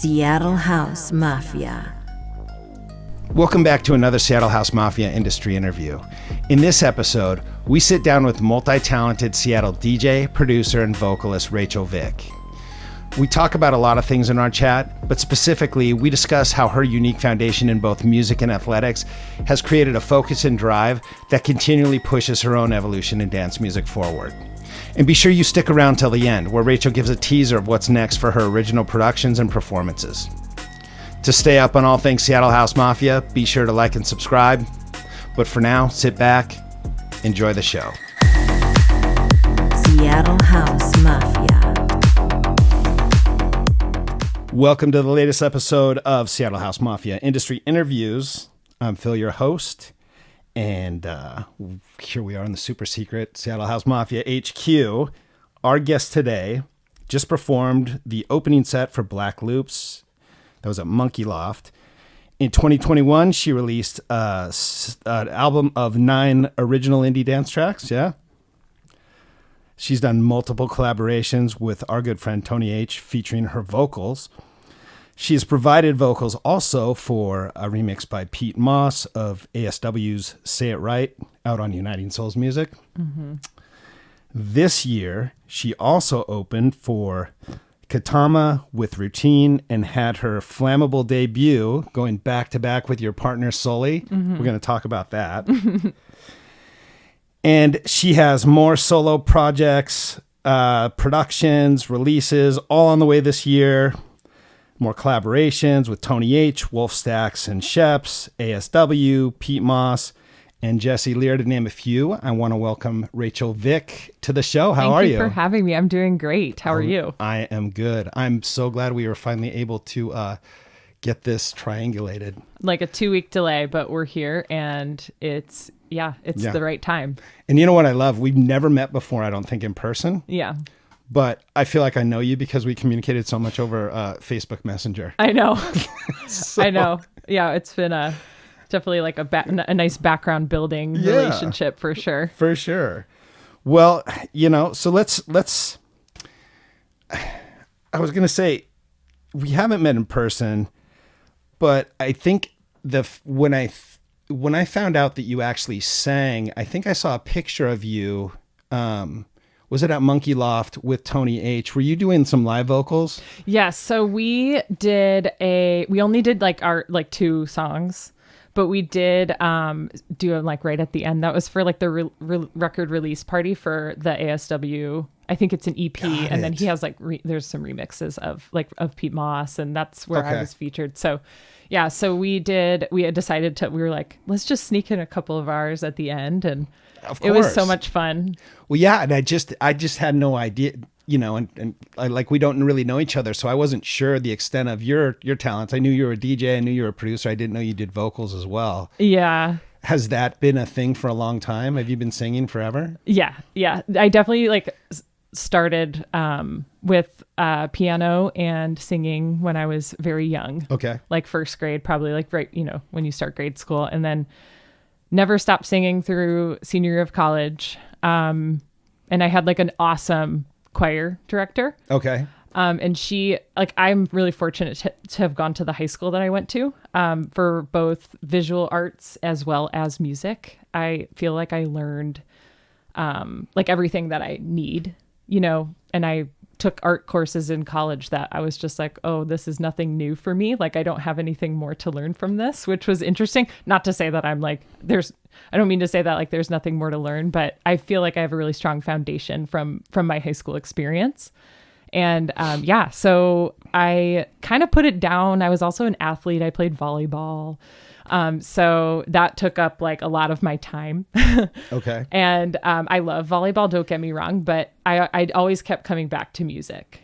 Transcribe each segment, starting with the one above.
Seattle House Mafia. Welcome back to another Seattle House Mafia industry interview. In this episode, we sit down with multi-talented Seattle DJ, producer, and vocalist Rachel Vick. We talk about a lot of things in our chat, but specifically, we discuss how her unique foundation in both music and athletics has created a focus and drive that continually pushes her own evolution in dance music forward. And be sure you stick around till the end, where Rachel gives a teaser of what's next for her original productions and performances. To stay up on all things Seattle House Mafia, be sure to like and subscribe. But for now, sit back, enjoy the show. Seattle House Mafia. Welcome to the latest episode of Seattle House Mafia Industry Interviews. I'm Phil, your host, and here we are in the super secret Seattle House Mafia HQ. Our guest today just performed the opening set for Black Loops. That was at Monkey Loft. In 2021, she released an album of 9 original indie dance tracks, yeah? She's done multiple collaborations with our good friend Tony H, featuring her vocals. She has provided vocals also for a remix by Pete Moss of ASW's Say It Right, out on Uniting Souls Music. Mm-hmm. This year, she also opened for Katama with Routine and had her flammable debut going back-to-back with your partner Sully. Mm-hmm. We're going to talk about that. And she has more solo projects, productions, releases, all on the way this year. More collaborations with Tony H, Wolf Stacks and Sheps, ASW, Pete Moss, and Jesse Lear, to name a few. I want to welcome Rachel Vick to the show. How are you? Thank you for having me. I'm doing great. How are you? I am good. I'm so glad we were finally able to get this triangulated. Like a 2-week delay, but we're here and it's the right time. And you know what I love? We've never met before, I don't think, in person. Yeah. But I feel like I know you because we communicated so much over Facebook Messenger. I know. I know. Yeah, it's been definitely like a nice background building relationship for sure. For sure. Well, so let's I was going to say, we haven't met in person, but I think when I found out that you actually sang, I think I saw a picture of you. Was it at Monkey Loft with Tony H? Were you doing some live vocals? Yes. So we only did our 2 songs, but we did do them like right at the end. That was for like the record release party for the ASW. I think it's an EP. And then he has there's some remixes of Pete Moss, and that's where I was featured. So yeah, so we had decided we were like, let's just sneak in a couple of ours at the end, and it was so much fun. Well, yeah, and I just had no idea, and we don't really know each other, so I wasn't sure the extent of your talents. I knew you were a DJ, I knew you were a producer, I didn't know you did vocals as well. Yeah. Has that been a thing for a long time? Have you been singing forever? Yeah. I definitely started with piano and singing when I was very young. Okay. Like first grade, probably right, when you start grade school, and then never stopped singing through senior year of college. And I had an awesome choir director. Okay. And she, I'm really fortunate to have gone to the high school that I went to, for both visual arts as well as music. I feel like I learned, everything that I need, and I took art courses in college that I was just like, oh, this is nothing new for me. I don't have anything more to learn from this, which was interesting. Not to say that I'm I don't mean to say that there's nothing more to learn, but I feel like I have a really strong foundation from my high school experience. And so I kind of put it down. I was also an athlete. I played volleyball. So that took up a lot of my time. Okay. And I love volleyball, don't get me wrong, but I always kept coming back to music.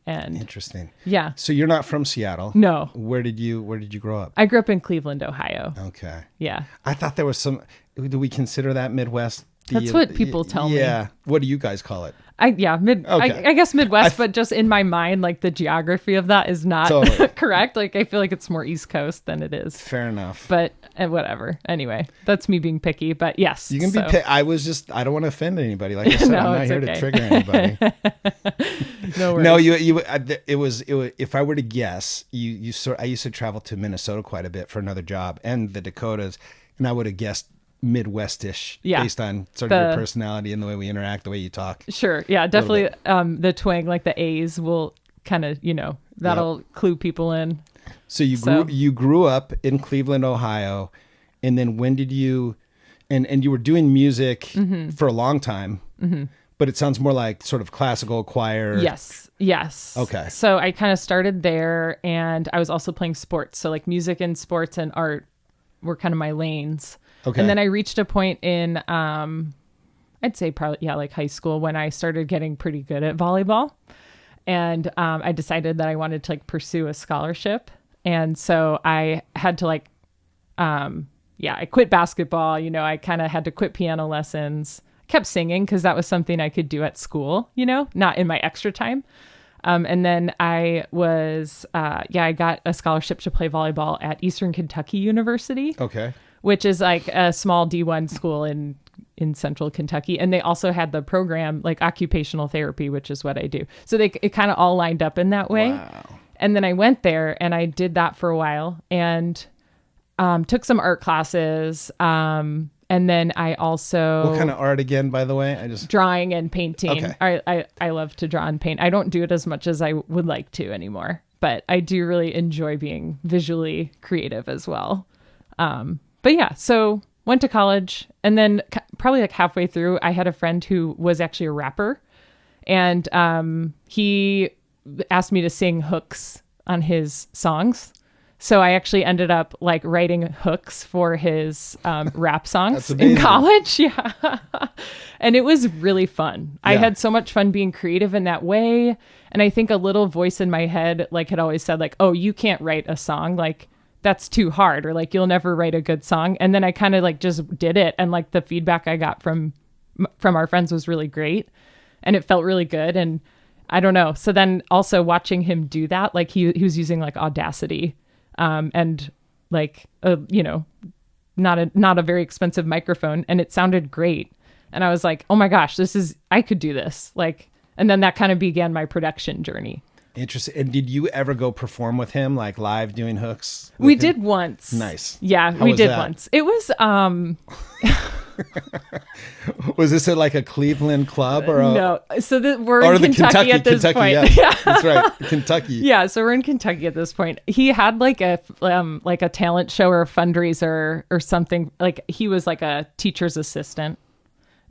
And interesting. Yeah. So you're not from Seattle? No. Where did you grow up? I grew up in Cleveland, Ohio. Okay. Yeah. I thought there was do we consider that Midwest? That's what people tell me. Yeah. What do you guys call it? I guess Midwest, but just in my mind, like the geography of that is not totally correct. Like I feel like it's more East Coast than it is. Fair enough. But whatever. Anyway, that's me being picky. But yes, you can be. I don't want to offend anybody. Like I said, no, I'm not here to trigger anybody. No worries. No, it was. If I were to guess, I used to travel to Minnesota quite a bit for another job and the Dakotas, and I would have guessed Midwestish based on sort of your personality and the way we interact, the way you talk. Sure. Yeah, definitely. The twang, like the A's will kind of, that'll clue people in. So you grew up in Cleveland, Ohio, and then when did you, and you were doing music for a long time, but it sounds more like sort of classical choir. Yes. Okay. So I kind of started there, and I was also playing sports. So like music and sports and art were kind of my lanes. Okay. And then I reached a point in, I'd say probably, like high school when I started getting pretty good at volleyball. And I decided that I wanted to like pursue a scholarship. And so I had to I quit basketball. I kind of had to quit piano lessons. Kept singing because that was something I could do at school, not in my extra time. And then I was, I got a scholarship to play volleyball at Eastern Kentucky University. Okay. Which is like a small D1 school in central Kentucky. And they also had the program like occupational therapy, which is what I do. So it kind of all lined up in that way. Wow. And then I went there and I did that for a while and took some art classes. And then I also... What kind of art again, by the way? Drawing and painting. Okay. I love to draw and paint. I don't do it as much as I would like to anymore. But I do really enjoy being visually creative as well. But yeah, so went to college, and then probably like halfway through, I had a friend who was actually a rapper, and he asked me to sing hooks on his songs. So I actually ended up like writing hooks for his rap songs in college. Yeah. And it was really fun. Yeah. I had so much fun being creative in that way. And I think a little voice in my head like had always said like, oh, you can't write a song. Like, that's too hard, or like you'll never write a good song. And then I kind of like just did it, and like the feedback I got from our friends was really great, and it felt really good. And I don't know. So then also watching him do that, like he was using like Audacity, and like not a very expensive microphone, and it sounded great. And I was like, oh my gosh, I could do this. Like, and then that kind of began my production journey. Interesting. And did you ever go perform with him, like live doing hooks? We did once. Nice. Yeah, we did once. It was Was this at like a Cleveland club or no? So we're in Kentucky at this point. Yeah. That's right, Kentucky. Yeah, so we're in Kentucky at this point. He had like a talent show or a fundraiser or something. Like he was like a teacher's assistant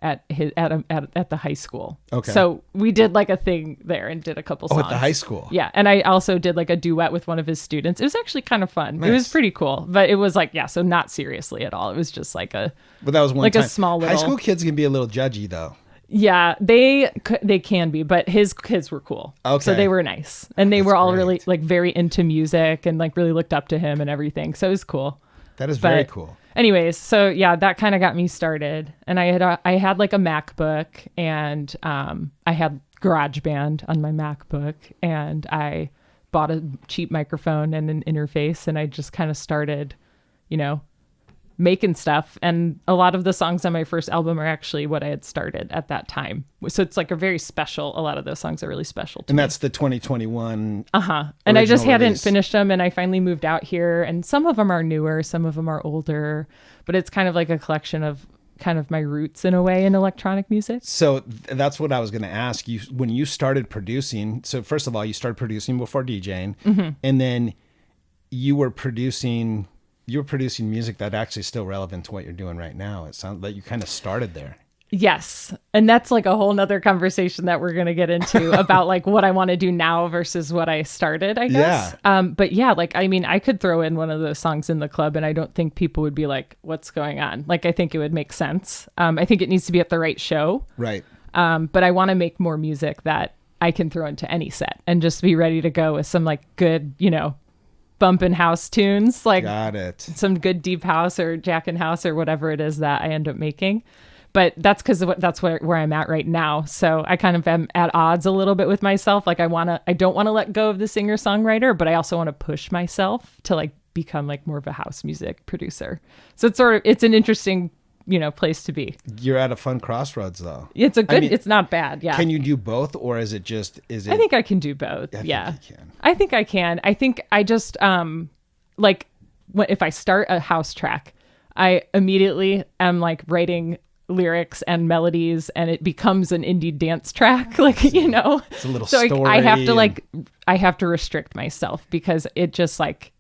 at the high school. Okay. So we did like a thing there and did a couple songs. Oh, at the high school. Yeah, and I also did like a duet with one of his students. It was actually kind of fun. Nice. It was pretty cool, but it was like so not seriously at all. It was just like a. But that was one time. A small little. High school kids can be a little judgy though. Yeah, they can be, but his kids were cool. Okay. So they were nice, and they were all really like very into music and like really looked up to him and everything. So it was cool. That is very cool. Anyways, so yeah, that kind of got me started, and I had like a MacBook, and I had GarageBand on my MacBook, and I bought a cheap microphone and an interface, and I just kind of started, making stuff. And a lot of the songs on my first album are actually what I had started at that time. So it's like a lot of those songs are really special to me. And that's the 2021. And I just hadn't release. finished them, and I finally moved out here, and some of them are newer, some of them are older, but it's kind of like a collection of kind of my roots in a way in electronic music. So that's what I was going to ask you. When you started producing, so first of all, you started producing before DJing, and then you were producing music that actually is still relevant to what you're doing right now. It sounds like you kind of started there. Yes. And that's like a whole nother conversation that we're going to get into about like what I want to do now versus what I started, I guess. Yeah. But yeah, like, I mean, I could throw in one of those songs in the club and I don't think people would be like, what's going on? Like, I think it would make sense. I think it needs to be at the right show. Right. But I want to make more music that I can throw into any set and just be ready to go with some like good, bumping house tunes, like got it. Some good deep house or jackin' house or whatever it is that I end up making. but that's because that's where I'm at right now. So I kind of am at odds a little bit with myself. Like I don't want to let go of the singer-songwriter, but I also want to push myself to like become like more of a house music producer. So it's an interesting, place to be. You're at a fun crossroads though. It's not bad. Yeah. Can you do both, or is it? I think I can do both. Yeah. I think I can. I think I just, if I start a house track, I immediately am like writing lyrics and melodies, and it becomes an indie dance track. Like, it's a little story. I have to I have to restrict myself because it just like,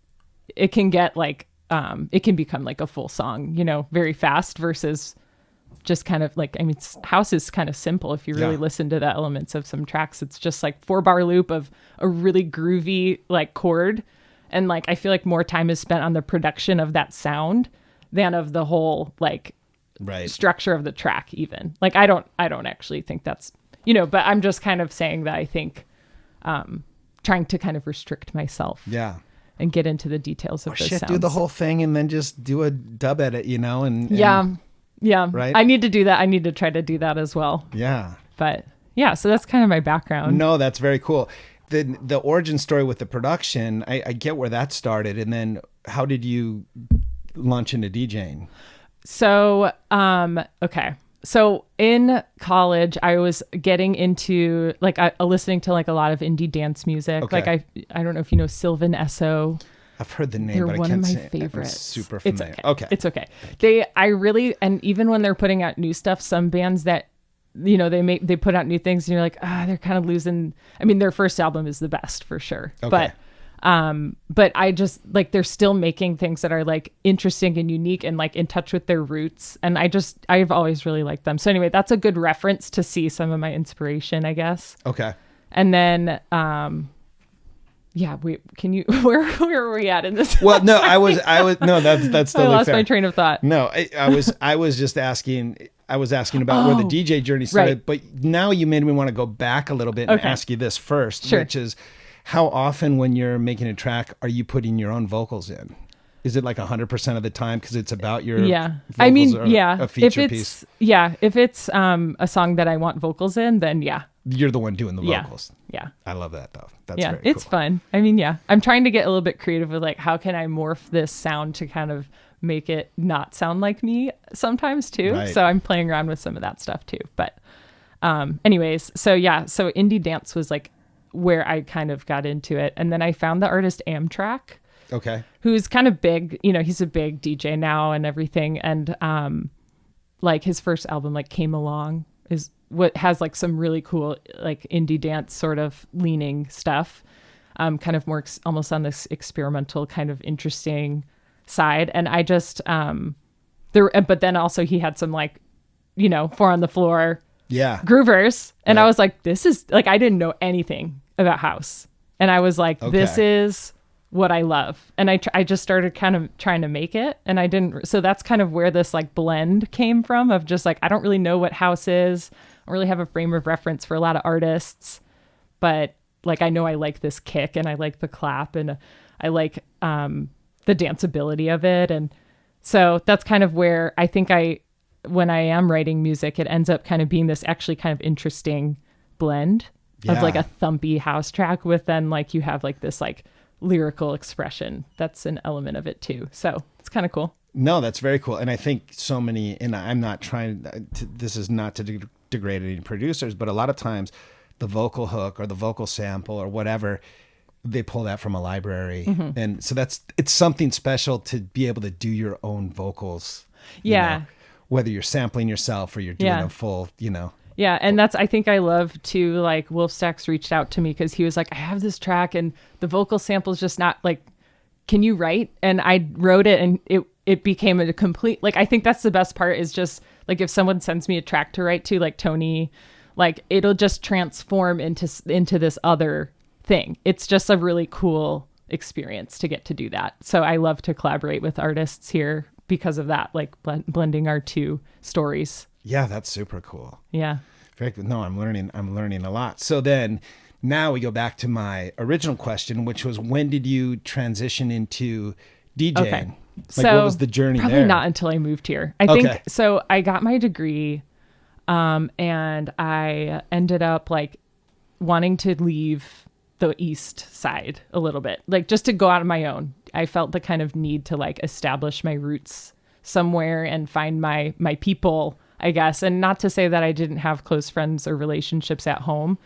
it can get like, it can become like a full song, very fast versus just kind of like, house is kind of simple. If you really listen to the elements of some tracks, it's just like 4-bar loop of a really groovy like chord. And like, I feel like more time is spent on the production of that sound than of the whole like structure of the track even. Like, I don't actually think that's, but I'm just kind of saying that I think, trying to kind of restrict myself. Yeah. And get into the details of those sounds. Do the whole thing and then just do a dub edit, and yeah. Right. I need to do that. I need to try to do that as well. Yeah. But yeah, so that's kind of my background. No, that's very cool. The origin story with the production, I get where that started. And then how did you launch into DJing? So, okay. So in college, I was getting into like listening to like a lot of indie dance music. Okay. Like I don't know if you know Sylvan Esso. I've heard the name, they're but one I can't of my say favorites. I'm super familiar. It's okay. And even when they're putting out new stuff, some bands that they put out new things and you're like, they're kind of losing. I mean, their first album is the best for sure. Okay. But I just like, they're still making things that are like interesting and unique and like in touch with their roots. And I've always really liked them. So anyway, that's a good reference to see some of my inspiration, I guess. Okay. And then, where were we at in this? Well, no, I was, no, that's totally I lost fair. my train of thought. No, I was just asking, about where the DJ journey started, but now you made me want to go back a little bit and ask you this first, which is, how often when you're making a track are you putting your own vocals in? Is it like 100% of the time because it's about your vocals a feature piece? Yeah, if it's a song that I want vocals in, then you're the one doing the vocals. Yeah. I love that though. That's very it's cool. fun. I mean, I'm trying to get a little bit creative with like, how can I morph this sound to kind of make it not sound like me sometimes too. Right. So I'm playing around with some of that stuff too. But anyways, so indie dance was like where I kind of got into it. And then I found the artist Amtrak. Okay. Who's kind of big, he's a big DJ now and everything. And like his first album, like Came Along, is what has like some really cool like indie dance sort of leaning stuff. Kind of more almost on this experimental kind of interesting side. And I just but then also he had some like, 4 on the floor groovers. And I was like, this is like, I didn't know anything about house. And I was like, this is what I love. And I just started kind of trying to make it, and I didn't. So that's kind of where this like blend came from of just like, I don't really know what house is. I don't really have a frame of reference for a lot of artists, but like, I know I like this kick and I like the clap and I like the danceability of it. And so that's kind of where I think when I am writing music, it ends up kind of being this actually kind of interesting blend of like a thumpy house track with then like you have like this like lyrical expression. That's an element of it too. So it's kind of cool. No, that's very cool. And I think so many, and I'm not trying to, this is not to degrade any producers, but a lot of times the vocal hook or the vocal sample or whatever, they pull that from a library. Mm-hmm. And so it's something special to be able to do your own vocals. Whether you're sampling yourself or you're doing a full, Yeah, and I think I love to like Wolf Stacks reached out to me because he was like, I have this track and the vocal sample's just not like, can you write? And I wrote it and it became a complete, like, I think that's the best part is just like, if someone sends me a track to write to, like Tony, like it'll just transform into this other thing. It's just a really cool experience to get to do that. So I love to collaborate with artists here because of that, like blending our two stories. Yeah, that's super cool. Yeah. Very good. No, I'm learning a lot. So then now we go back to my original question, which was, when did you transition into DJing? What was the journey probably there? not until I moved here. I think so. I got my degree, and I ended up like wanting to leave the East Side a little bit, like just to go out on my own. I felt the kind of need to like establish my roots somewhere and find my people, I guess. And not to say that I didn't have close friends or relationships at home,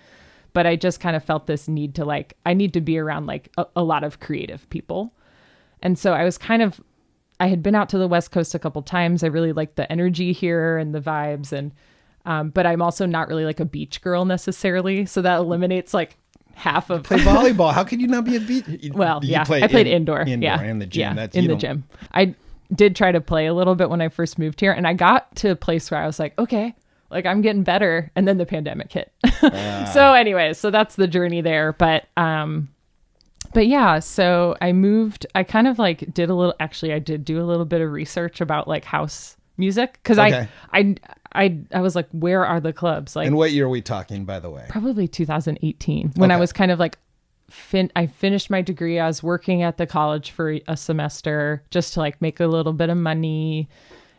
but I just kind of felt this need to like, I need to be around like a lot of creative people. And so I was I had been out to the West Coast a couple times. I really liked the energy here and the vibes. And, but I'm also not really like a beach girl necessarily. So that eliminates like half of play volleyball. How could you not be a beach? Well, I played indoor. Yeah. In the gym. Yeah, in the gym. I did try to play a little bit when I first moved here, and I got to a place where I was like, okay, like I'm getting better. And then the pandemic hit. So anyway, so that's the journey there. But yeah, so I moved, I kind of like I did do a little bit of research about like house music. Cause I was like, where are the clubs? Like, and what year are we talking, by the way? Probably 2018 when I was kind of like, I finished my degree. I was working at the college for a semester just to like make a little bit of money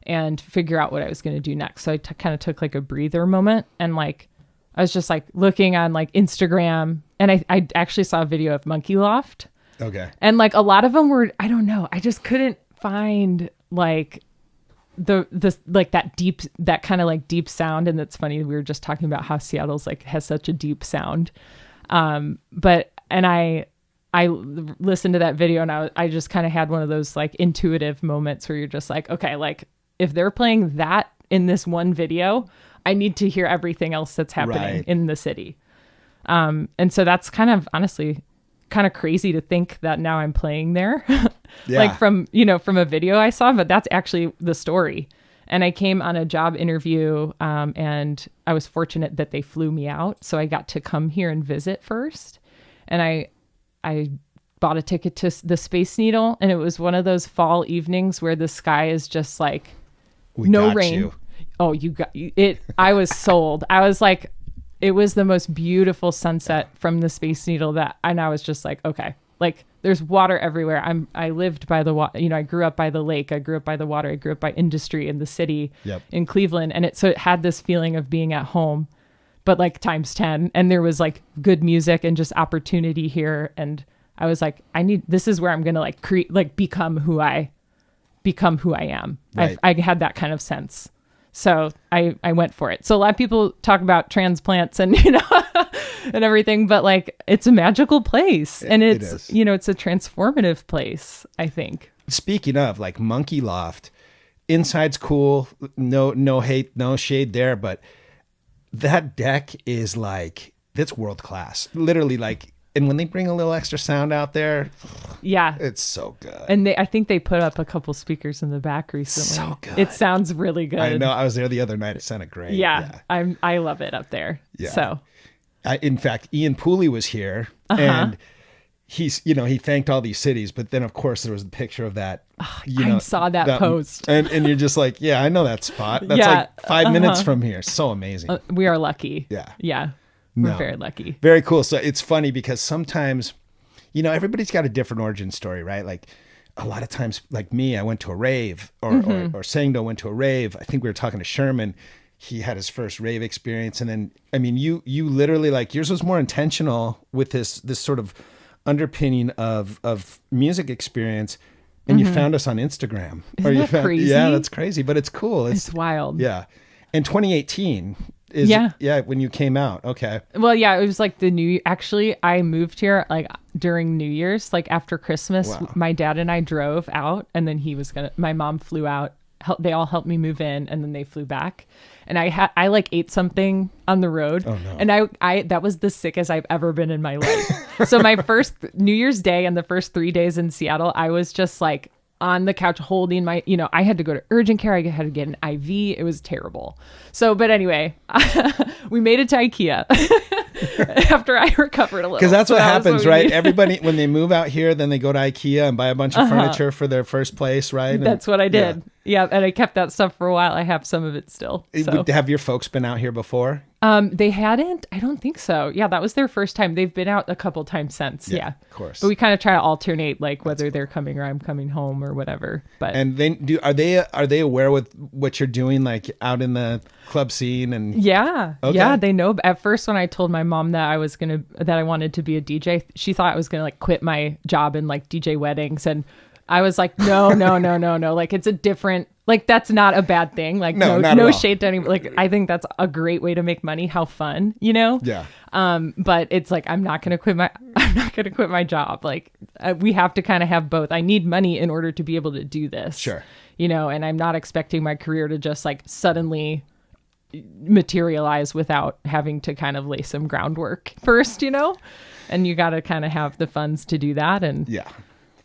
and figure out what I was going to do next. So I kind of took like a breather moment, and like, I was just like looking on like Instagram, and I actually saw a video of Monkey Loft. Okay. And like a lot of them were, I don't know, I just couldn't find like the like that kind of like deep sound. And that's funny. We were just talking about how Seattle's like has such a deep sound. And I listened to that video, and I just kind of had one of those like intuitive moments where you're just like, okay, like if they're playing that in this one video, I need to hear everything else that's happening in the city. And so that's kind of honestly kind of crazy to think that now I'm playing there, like from a video I saw, but that's actually the story. And I came on a job interview, and I was fortunate that they flew me out. So I got to come here and visit first. And I bought a ticket to the Space Needle, and it was one of those fall evenings where the sky is just like no rain. You. Oh, you got it. I was sold. I was like, it was the most beautiful sunset from the Space Needle and I was just like, okay, like there's water everywhere. I lived by the water, I grew up by the lake. I grew up by the water. I grew up by industry in the city in Cleveland. And it had this feeling of being at home, but like times 10. And there was like good music and just opportunity here. And I was like, this is where I'm going to like create, like become who I am. Right. I had that kind of sense. So I went for it. So a lot of people talk about transplants and, and everything, but like, it's a magical place, and it's, it's a transformative place, I think. Speaking of like Monkey Loft, inside's cool. No hate, no shade there, but that deck is like, that's world class, literally. Like, and when they bring a little extra sound out there, it's so good. And I think they put up a couple speakers in the back recently. So good. It sounds really good. I know. I was there the other night. It sounded great. Yeah. I love it up there. Yeah. So, in fact, Ian Pooley was here, and he's, he thanked all these cities, but then of course there was the picture of that. I saw that post, and you're just like, yeah, I know that spot. That's like 5 minutes from here. So amazing. We are lucky. Yeah. Yeah. We're very lucky. Very cool. So it's funny because sometimes, everybody's got a different origin story, right? Like a lot of times, like me, I went to a rave, or Sangdo went to a rave. I think we were talking to Sherman. He had his first rave experience. And then, I mean, you literally, like, yours was more intentional with this sort of underpinning of music experience. And you found us on Instagram. Isn't that crazy? Yeah, that's crazy, but it's cool. It's wild. Yeah. And 2018 is when you came out. Okay. Well, yeah, it was like actually I moved here like during New Year's, like after Christmas. Wow. My dad and I drove out, and then my mom flew out. They all helped me move in, and then they flew back. And I like ate something on the road. Oh, no. And I that was the sickest I've ever been in my life. So my first New Year's Day and the first 3 days in Seattle, I was just like on the couch holding my, I had to go to urgent care. I had to get an IV. It was terrible. So, but anyway, we made it to IKEA after I recovered a little. Because that's what happens, right? Everybody, when they move out here, then they go to IKEA and buy a bunch of furniture for their first place, right? And that's what I did. Yeah. And I kept that stuff for a while. I have some of it still. So. Have your folks been out here before? They hadn't. I don't think so. Yeah, that was their first time. They've been out a couple times since. Yeah, of course. But we kind of try to alternate, like whether they're coming or I'm coming home or whatever. But and are they aware with what you're doing, like out in the club scene? And yeah, they know. At first, when I told my mom that I wanted to be a DJ, she thought I was gonna like quit my job and like DJ weddings, and I was like, no. Like it's a different. Like, that's not a bad thing. Like, no shade to anyone. Like, I think that's a great way to make money. How fun, you know? Yeah. But it's like, I'm not going to quit my job. Like, we have to kind of have both. I need money in order to be able to do this. Sure. You know, and I'm not expecting my career to just like suddenly materialize without having to kind of lay some groundwork first, you know? And you got to kind of have the funds to do that. And yeah,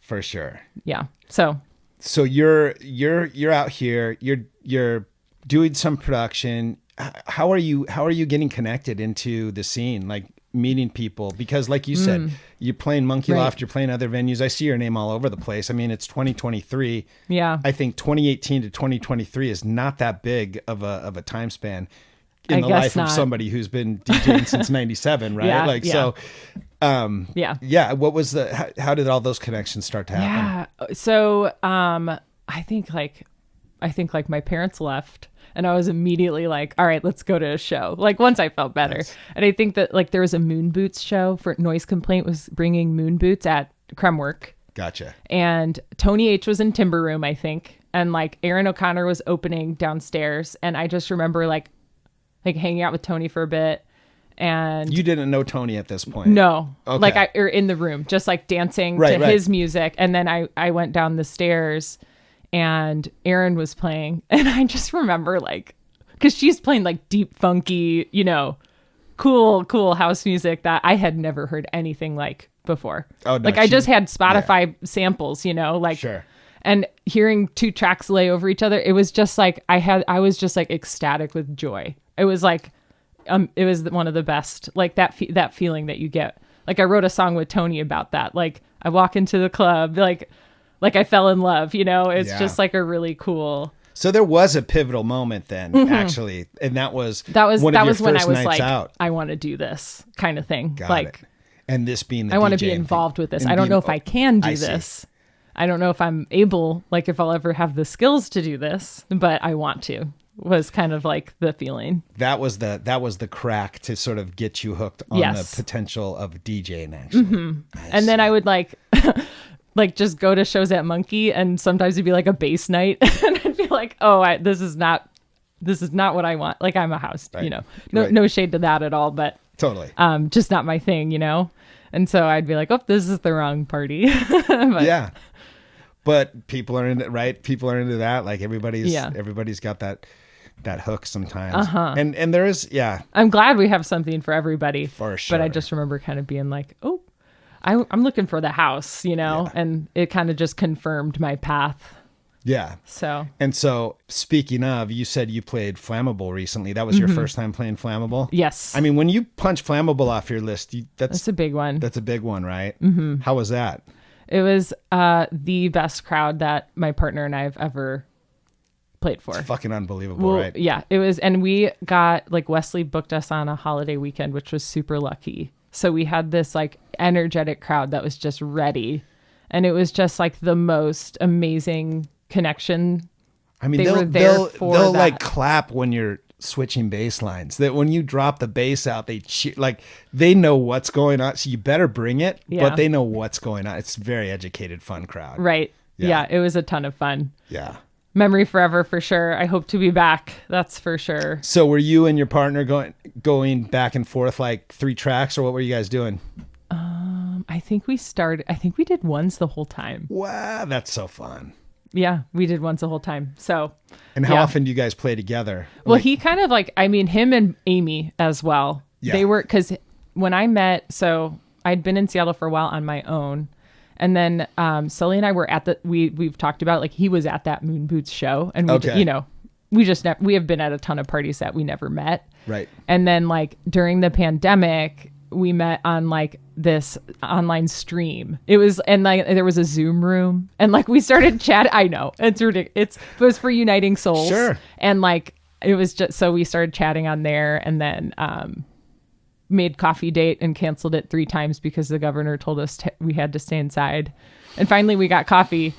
for sure. Yeah. So you're out here, you're doing some production. How are you getting connected into the scene, like meeting people? Because like you said, you're playing Monkey Loft, you're playing other venues. I see your name all over the place. I mean, it's 2023. Yeah. I think 2018 to 2023 is not that big of a time span in the life of somebody who's been DJing since 97, right? So what was how did all those connections start to happen? Yeah. So I think like my parents left and I was immediately like, all right, let's go to a show. Like once I felt better. Nice. And I think that like there was a Moon Boots show for Noise Complaint was bringing Moon Boots at Kremwerk. Gotcha. And Tony H was in Timber Room, I think. And like Aaron O'Connor was opening downstairs. And I just remember like hanging out with Tony for a bit. And you didn't know Tony at this point? No. Okay. Like or in the room, just like dancing to his music. And then I went down the stairs and Aaron was playing. And I just remember like, cause she's playing like deep, funky, you know, cool house music that I had never heard anything like before. Oh, no, like I just had Spotify samples, you know, like, sure. And hearing two tracks lay over each other, it was just like, I was just like ecstatic with joy. It was like, it was one of the best, like that feeling that you get. Like I wrote a song with Tony about that. Like I walk into the club, like I fell in love, you know, it's just like a really cool. So there was a pivotal moment then actually. And that was when I was like, out. I want to do this kind of thing. Got like, it. And this being the I want to be involved with this. I don't know if I can do this. I don't know if I'm able, like if I'll ever have the skills to do this, but I want to. Was kind of like the feeling. That was the crack to sort of get you hooked on the potential of DJing actually. Mm-hmm. And then I would like just go to shows at Monkey and sometimes it'd be like a bass night and I'd be like, oh, this is not what I want. Like I'm a house, you know, no shade to that at all, but totally. Just not my thing, you know? And so I'd be like, oh, this is the wrong party. Yeah. But people are into right. People are into that. Like everybody's got that hook sometimes. And there is, I'm glad we have something for everybody. For sure. But I just remember kind of being like, oh, I'm looking for the house, you know? Yeah. And it kind of just confirmed my path. Yeah. So speaking of, you said you played Flammable recently. That was your first time playing Flammable? Yes. I mean, when you punch Flammable off your list, that's a big one. That's a big one, right? Mm-hmm. How was that? It was the best crowd that my partner and I have ever played for. It's fucking unbelievable, right? Yeah, it was. And we got, like, Wesley booked us on a holiday weekend, which was super lucky. So we had this, like, energetic crowd that was just ready. And it was just, like, the most amazing connection. I mean, they'll like, clap when you're switching bass lines. That when you drop the bass out, they cheer, like they know what's going on. So you better bring it, but they know what's going on. It's a very educated, fun crowd. Right. Yeah. It was a ton of fun. Yeah. Memory forever for sure. I hope to be back. That's for sure. So were you and your partner going back and forth like 3 tracks, or what were you guys doing? I think we did ones the whole time. Wow, that's so fun. Yeah, we did once the whole time. So, and how often do you guys play together? Well, he kind of like, I mean, him and Amy as well. Yeah. They were, because when I met, so I'd been in Seattle for a while on my own. And then Sully and I were at we've talked about, like, he was at that Moon Boots show. And we have been at a ton of parties that we never met. Right. And then, like, during the pandemic, we met on like this online stream. It was, and like there was a Zoom room and like we started chat. I know it's ridiculous. It was for Uniting Souls. Sure. And like it was just, so we started chatting on there, and then made coffee date and canceled it 3 times because the governor told us we had to stay inside. And finally we got coffee,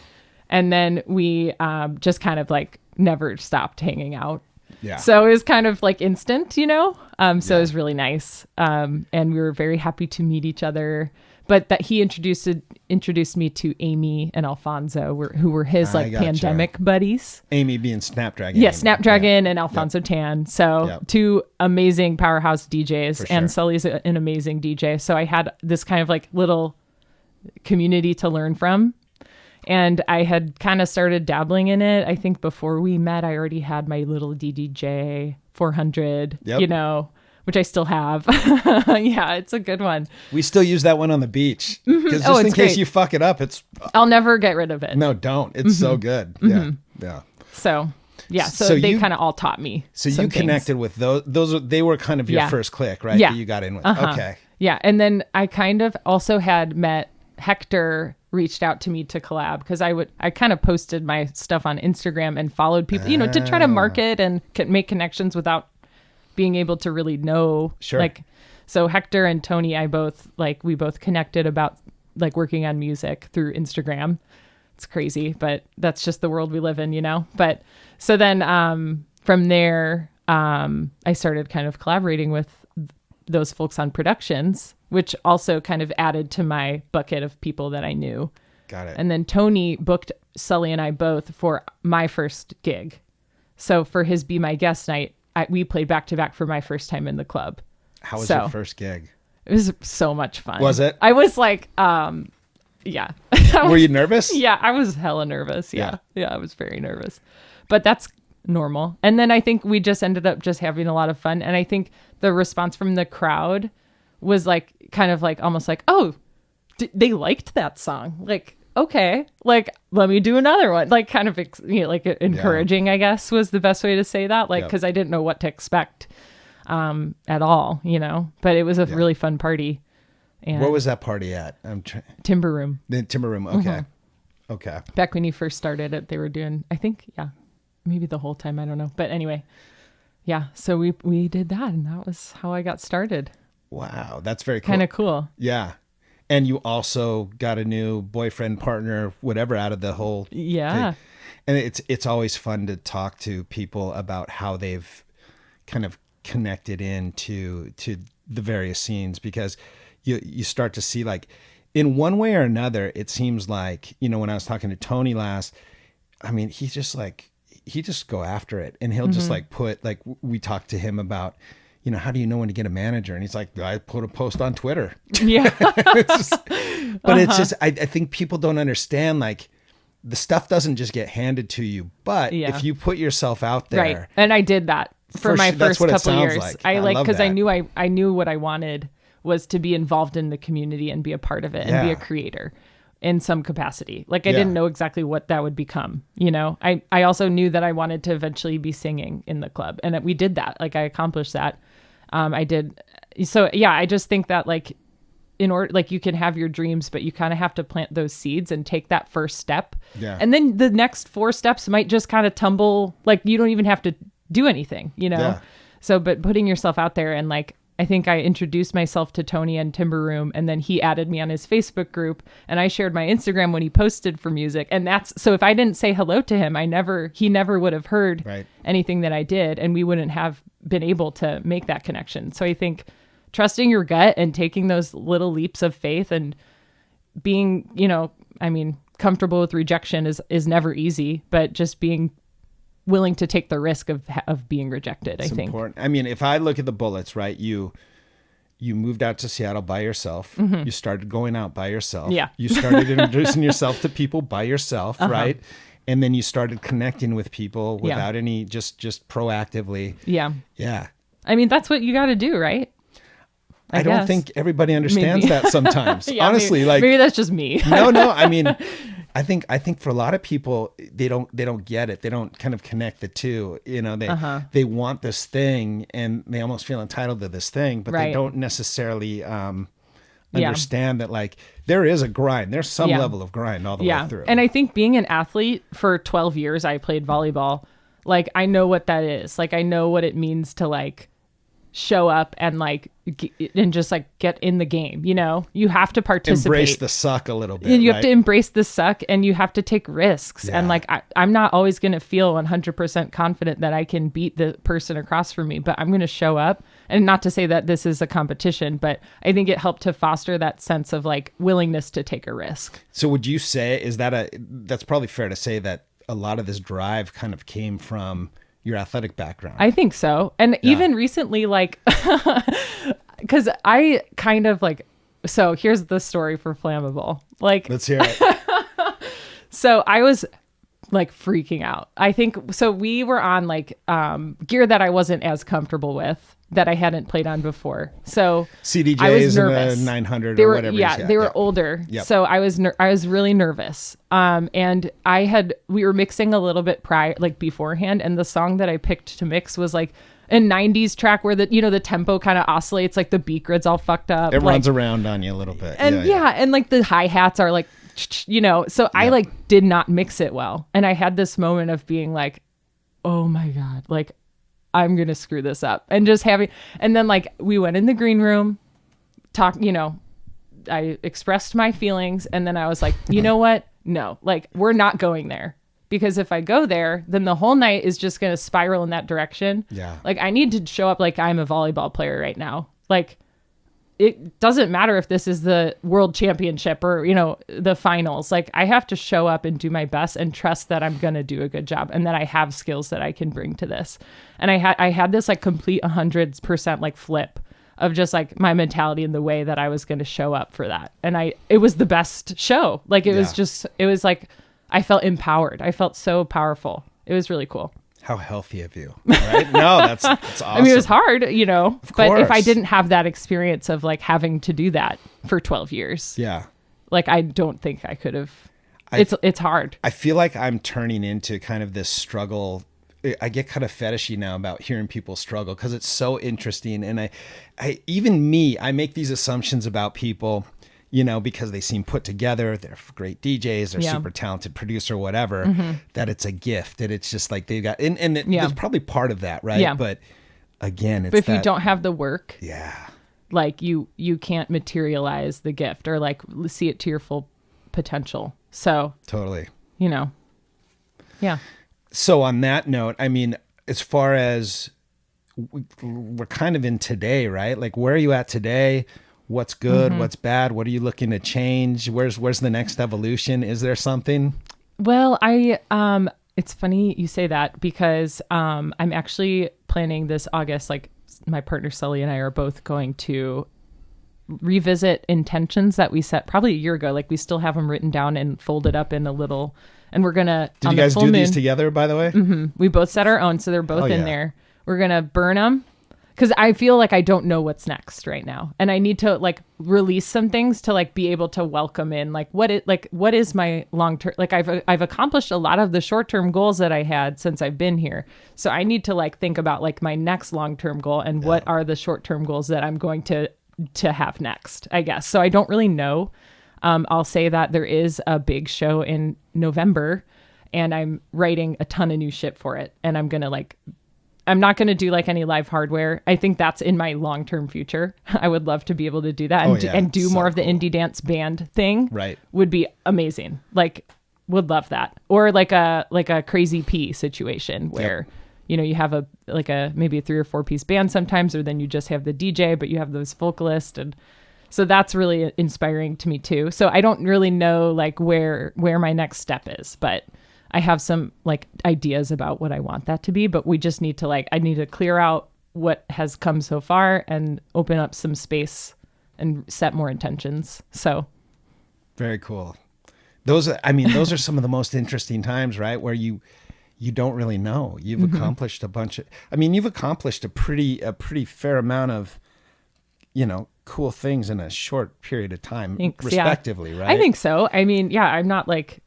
and then we just kind of like never stopped hanging out. Yeah. So it was kind of like instant, you know? So it was really nice. And we were very happy to meet each other. But that he introduced me to Amy and Alfonso, who were his pandemic buddies. Amy being Snapdragon. Yeah, Snapdragon and Alfonso Tan. So 2 amazing powerhouse DJs. Sure. And Sully's an amazing DJ. So I had this kind of like little community to learn from. And I had kind of started dabbling in it. I think before we met, I already had my little DDJ 400, you know, which I still have. Yeah, it's a good one. We still use that one on the beach. Because just in case great. You fuck it up, I'll never get rid of it. No, don't. It's so good. Yeah. So, yeah. So they kind of all taught me. So you connected with those. They were kind of your first clique, right? Yeah. That you got in with. Okay. Yeah. And then I kind of also had met Hector, reached out to me to collab because I kind of posted my stuff on Instagram and followed people, you know, to try to market and make connections without being able to really know. Sure. Like, so Hector and Tony, we both connected about like working on music through Instagram. It's crazy, but that's just the world we live in, you know? But so then from there, I started kind of collaborating with those folks on productions, which also kind of added to my bucket of people that I knew. Got it. And then Tony booked Sully and I both for my first gig. So for his Be My Guest night, we played back to back for my first time in the club. How was your first gig? It was so much fun. Was it? I was like, yeah. Were you nervous? Yeah, I was hella nervous. Yeah, I was very nervous. But that's normal. And then I think we just ended up just having a lot of fun. And I think the response from the crowd was like, kind of like, almost like, oh, they liked that song. Like, okay, like, let me do another one. Like, kind of, like encouraging, I guess, was the best way to say that. Like, because I didn't know what to expect at all, you know, but it was a really fun party. And where was that party at? Timber Room. The Timber Room. Okay. Okay. Back when you first started it, they were doing, I think, maybe the whole time. I don't know. But anyway, so we did that, and that was how I got started. Wow. That's very cool. Kind of cool. Yeah. And you also got a new boyfriend, partner, whatever out of the whole thing. And it's always fun to talk to people about how they've kind of connected into the various scenes, because you start to see, like, in one way or another, it seems like, you know, when I was talking to Tony last, I mean, he just go after it, and he'll just like put, like, we talked to him about, you know, how do you know when to get a manager? And he's like, I put a post on Twitter. Yeah. It's just, I think people don't understand, like, the stuff doesn't just get handed to you, but if you put yourself out there. Right. And I did that for my first couple years. Like. I like, because I knew what I wanted was to be involved in the community and be a part of it and be a creator in some capacity. Like, I didn't know exactly what that would become, you know. I also knew that I wanted to eventually be singing in the club, and we did that. Like, I accomplished that. I did. So yeah, I just think that, like, in order, like, you can have your dreams, but you kind of have to plant those seeds and take that first step. Yeah. And then the next 4 steps might just kind of tumble. Like, you don't even have to do anything, you know? Yeah. So, but putting yourself out there, and, like, I think I introduced myself to Tony and Timber Room, and then he added me on his Facebook group, and I shared my Instagram when he posted for music. And so if I didn't say hello to him, he never would have heard anything that I did, and we wouldn't have been able to make that connection. So I think trusting your gut and taking those little leaps of faith, and being, you know, I mean, comfortable with rejection is never easy, but just being willing to take the risk of being rejected. I think important. I mean, if I look at the bullets, right, you moved out to Seattle by yourself. You started going out by yourself. Yeah. You started introducing yourself to people by yourself, right? And then you started connecting with people without any, just proactively. Yeah. Yeah. I mean, that's what you got to do, right? I don't think everybody understands that sometimes. Honestly, maybe that's just me. No. I mean, I think for a lot of people, they don't get it. They don't kind of connect the two. You know, they want this thing, and they almost feel entitled to this thing, but they don't necessarily understand that, like, there is a grind. There's some level of grind all the way through. And I think being an athlete for 12 years, I played volleyball. Like, I know what that is. Like, I know what it means to like show up and like and just like get in the game. You know, you have to participate. Embrace the suck a little bit. And you have to embrace the suck, and you have to take risks. Yeah. And like, I'm not always going to feel 100% confident that I can beat the person across from me, but I'm going to show up. And not to say that this is a competition, but I think it helped to foster that sense of like willingness to take a risk. So would you say, that's probably fair to say that a lot of this drive kind of came from your athletic background? I think so. And even recently, like, because I kind of like, so here's the story for Flammable. Like, let's hear it. So I was like freaking out. I think, so we were on like gear that I wasn't as comfortable with, that I hadn't played on before. So CDJs I was nervous. And the 900 they or were, whatever. Yeah, they were older. Yep. So I was really nervous. And we were mixing a little bit like beforehand. And the song that I picked to mix was like a 90s track where the tempo kind of oscillates, like the beat grid's all fucked up. It runs around on you a little bit. And and like the hi-hats are like, so I like did not mix it well. And I had this moment of being like, oh my God, like I'm going to screw this up, and then like we went in the green room, I expressed my feelings, and then I was like, you know what? No, like we're not going there, because if I go there, then the whole night is just going to spiral in that direction. Yeah. Like I need to show up like I'm a volleyball player right now. Like it doesn't matter if this is the world championship or, the finals. Like I have to show up and do my best and trust that I'm going to do a good job, and that I have skills that I can bring to this. And I had this like complete 100% like flip of just like my mentality and the way that I was going to show up for that. And it was the best show. Like it was like, I felt empowered. I felt so powerful. It was really cool. How healthy of you, right? No, that's awesome. I mean, it was hard, but if I didn't have that experience of like having to do that for 12 years, like I don't think I could have. It's hard. I feel like I'm turning into kind of this struggle. I get kind of fetishy now about hearing people struggle, because it's so interesting. And I make these assumptions about people, because they seem put together, they're great DJs, they're super talented producer, whatever, that it's a gift, that it's just like they've got, and there's probably part of that, right? Yeah. But again, it's if you don't have the work, like you can't materialize the gift or like see it to your full potential. So totally, yeah. So on that note, I mean, as far as we're kind of in today, right? Like, where are you at today? What's good? What's bad? What are you looking to change? Where's the next evolution? Is there something? Well, it's funny you say that, because I'm actually planning this August, like my partner Sully and I are both going to revisit intentions that we set probably a year ago. Like we still have them written down and folded up in a little, and we're going to, did you guys do these together, by the way? We both set our own. So they're both in there. We're going to burn them, because I feel like I don't know what's next right now. And I need to like release some things to like be able to welcome in like what is my long-term, like I've accomplished a lot of the short-term goals that I had since I've been here. So I need to like think about like my next long-term goal and what are the short-term goals that I'm going to have next, I guess. So I don't really know. I'll say that there is a big show in November, and I'm writing a ton of new shit for it. And I'm not going to do like any live hardware. I think that's in my long-term future. I would love to be able to do that and do more of the indie dance band thing. Right. Would be amazing. Like would love that. Or like a Crazy P situation where, you have maybe a 3 or 4 piece band sometimes, or then you just have the DJ, but you have those vocalists. And so that's really inspiring to me too. So I don't really know like where my next step is, but I have some like ideas about what I want that to be, but we just need to I need to clear out what has come so far and open up some space and set more intentions. So very cool. Those are some of the most interesting times, right? Where you don't really know. You've accomplished you've accomplished a pretty fair amount of, cool things in a short period of time. Thanks, respectively, right? I think so. I mean, I'm not like,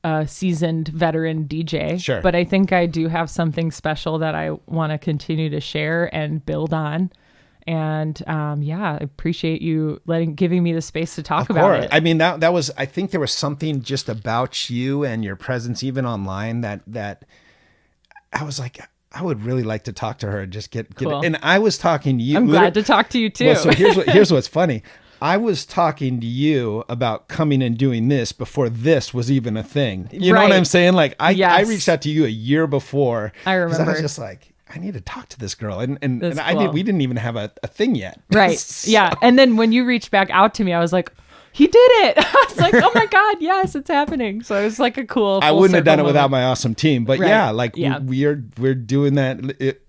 a seasoned veteran DJ, sure, but I think I do have something special that I want to continue to share and build on. And I appreciate you giving me the space to talk about it. I mean, that was, I think there was something just about you and your presence, even online, that I was like, I would really like to talk to her and just get cool. it. And I was talking to you. I'm glad to talk to you too. Well, so here's what's funny. I was talking to you about coming and doing this before this was even a thing. You know what I'm saying? Like I reached out to you a year before. I remember. I was just like, I need to talk to this girl. And cool. we didn't even have a thing yet. Right. So. Yeah. And then when you reached back out to me, I was like, he did it. I was like, oh my God, yes, it's happening. So it was like a cool. I wouldn't have done it without my awesome team, but right. we're doing that.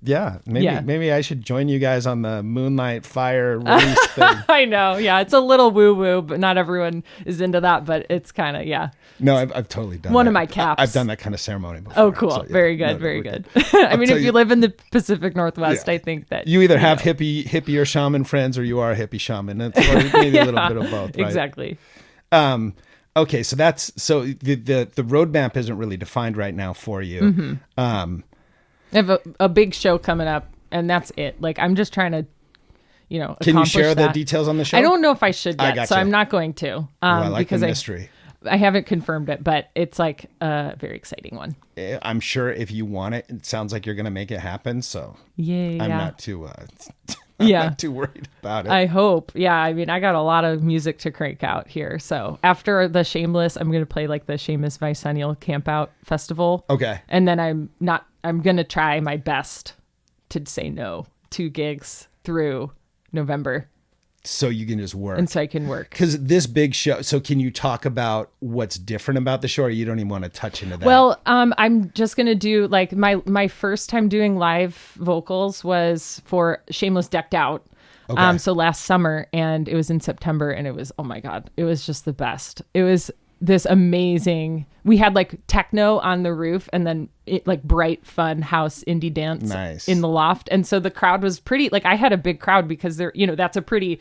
Maybe I should join you guys on the Moonlight Fire release thing. I know. Yeah. It's a little woo woo, but not everyone is into that, but it's kind of, No, I've totally done one that. of my caps. I've done that kind of ceremony before. Oh, cool. So, very good. Very good. I mean, if you live in the Pacific Northwest, I think that you either have hippie or shaman friends, or you are a hippie shaman. That's maybe a little bit of both. Right? Exactly. Okay, so the roadmap isn't really defined right now for you. Mm-hmm. I have a big show coming up, and that's it. Like I'm just trying to, Can you share the details on the show? I don't know if I should yet, gotcha. So I'm not going to. I like because the mystery. I haven't confirmed it, but it's like a very exciting one. I'm sure if you want it, it sounds like you're going to make it happen. So I'm not too. Not too worried about it. I hope. Yeah. I mean, I got a lot of music to crank out here. So after the Shameless, I'm going to play like the Shameless Bicentennial Campout Festival. Okay. And then I'm going to try my best to say no to gigs through November. So you can just work. And so I can work. Because this big show, so can you talk about what's different about the show, or you don't even want to touch into that? Well, I'm just going to do like my first time doing live vocals was for Shameless Decked Out. Okay. So last summer, and it was in September, and it was, oh my God, it was just the best. It was this amazing, we had like techno on the roof and then like bright, fun house indie dance in the loft. And so the crowd was pretty, like I had a big crowd because they're, that's a pretty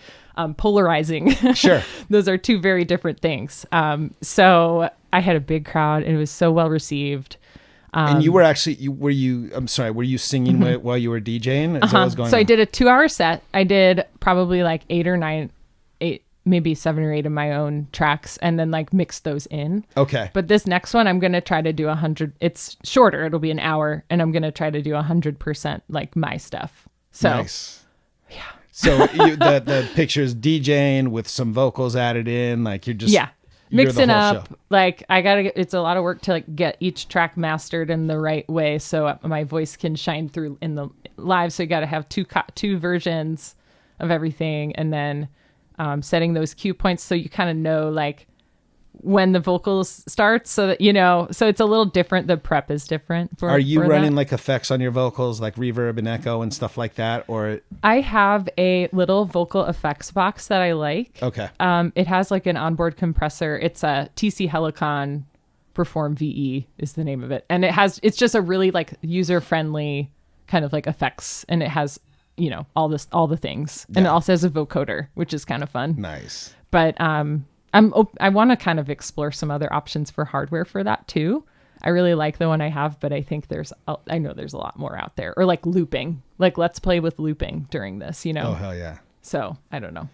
polarizing. Sure. Those are two very different things. So I had a big crowd and it was so well received. And you were actually, were you singing while you were DJing? Is that what was going on? I did a 2-hour set. I did probably like 8, maybe 7 or 8 of my own tracks, and then like mix those in. Okay. But this next one, I'm going to try to do 100. It's shorter. It'll be an hour, and I'm going to try to do 100% like my stuff. So, nice. Yeah. So the picture's DJing with some vocals added in, like you're just mixing up. Show. Like it's a lot of work to like get each track mastered in the right way, so my voice can shine through in the live. So you got to have two versions of everything, and then setting those cue points so you kind of know like when the vocals start, so that so it's a little different. The prep is different. Are you running like effects on your vocals, like reverb and echo and stuff like that, or? I have a little vocal effects box that I like. Okay. It has like an onboard compressor. It's a TC Helicon Perform VE is the name of it, and it's just a really like user friendly kind of like effects, and it has all the things, and it also has a vocoder, which is kind of fun. Nice. But I want to kind of explore some other options for hardware for that too. I really like the one I have, but I think I know there's a lot more out there, or like looping, like let's play with looping during this, Oh, hell yeah. So I don't know.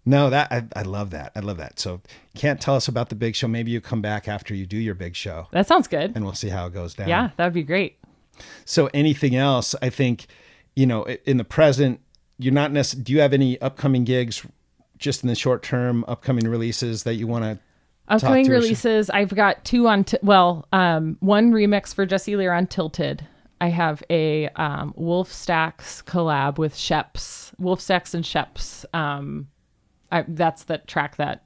No, I love that. I love that. So can't tell us about the big show. Maybe you come back after you do your big show. That sounds good. And we'll see how it goes down. Yeah, that would be great. So anything else, I think, in the present, do you have any upcoming gigs just in the short term, upcoming releases that you want to upcoming releases? I've got 2 on, one remix for Jesse Lear on Tilted. I have a Wolf Stacks collab with Sheps, Wolf Stacks and Sheps. That's the track that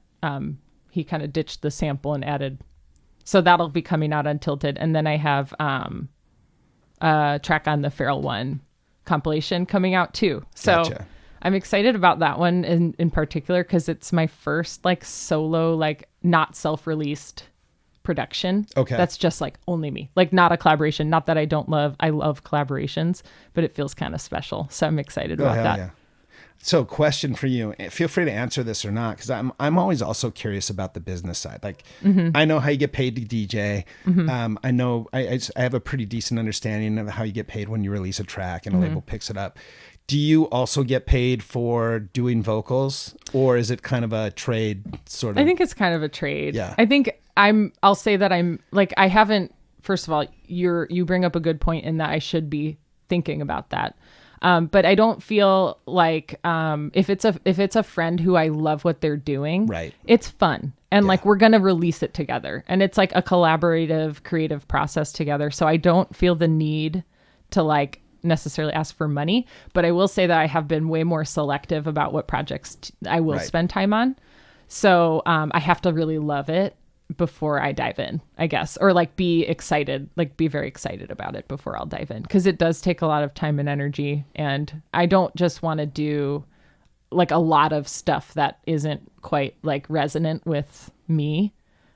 he kind of ditched the sample and added. So that'll be coming out on Tilted. And then I have a track on the Feral One compilation coming out too. So gotcha. I'm excited about that one in particular because it's my first like solo, like not self-released production. Okay. That's just like only me, like not a collaboration. Not that I love collaborations, but it feels kind of special. So I'm excited about that. Yeah. So question for you, feel free to answer this or not, because I'm always also curious about the business side. Like I know how you get paid to DJ. I know I have a pretty decent understanding of how you get paid when you release a track and a label picks it up. Do you also get paid for doing vocals, or is it kind of a trade sort of? I think it's kind of a trade. Yeah. I think I'll say that I'm like, I haven't first of all, you bring up a good point in that I should be thinking about that. But I don't feel like if it's a friend who I love what they're doing, right, it's fun. And like, we're going to release it together. And it's like a collaborative, creative process together. So I don't feel the need to like necessarily ask for money. But I will say that I have been way more selective about what projects I will spend time on. So I have to really love it before I dive in, I guess, or like be very excited about it before I'll dive in. Because it does take a lot of time and energy. And I don't just want to do like a lot of stuff that isn't quite like resonant with me.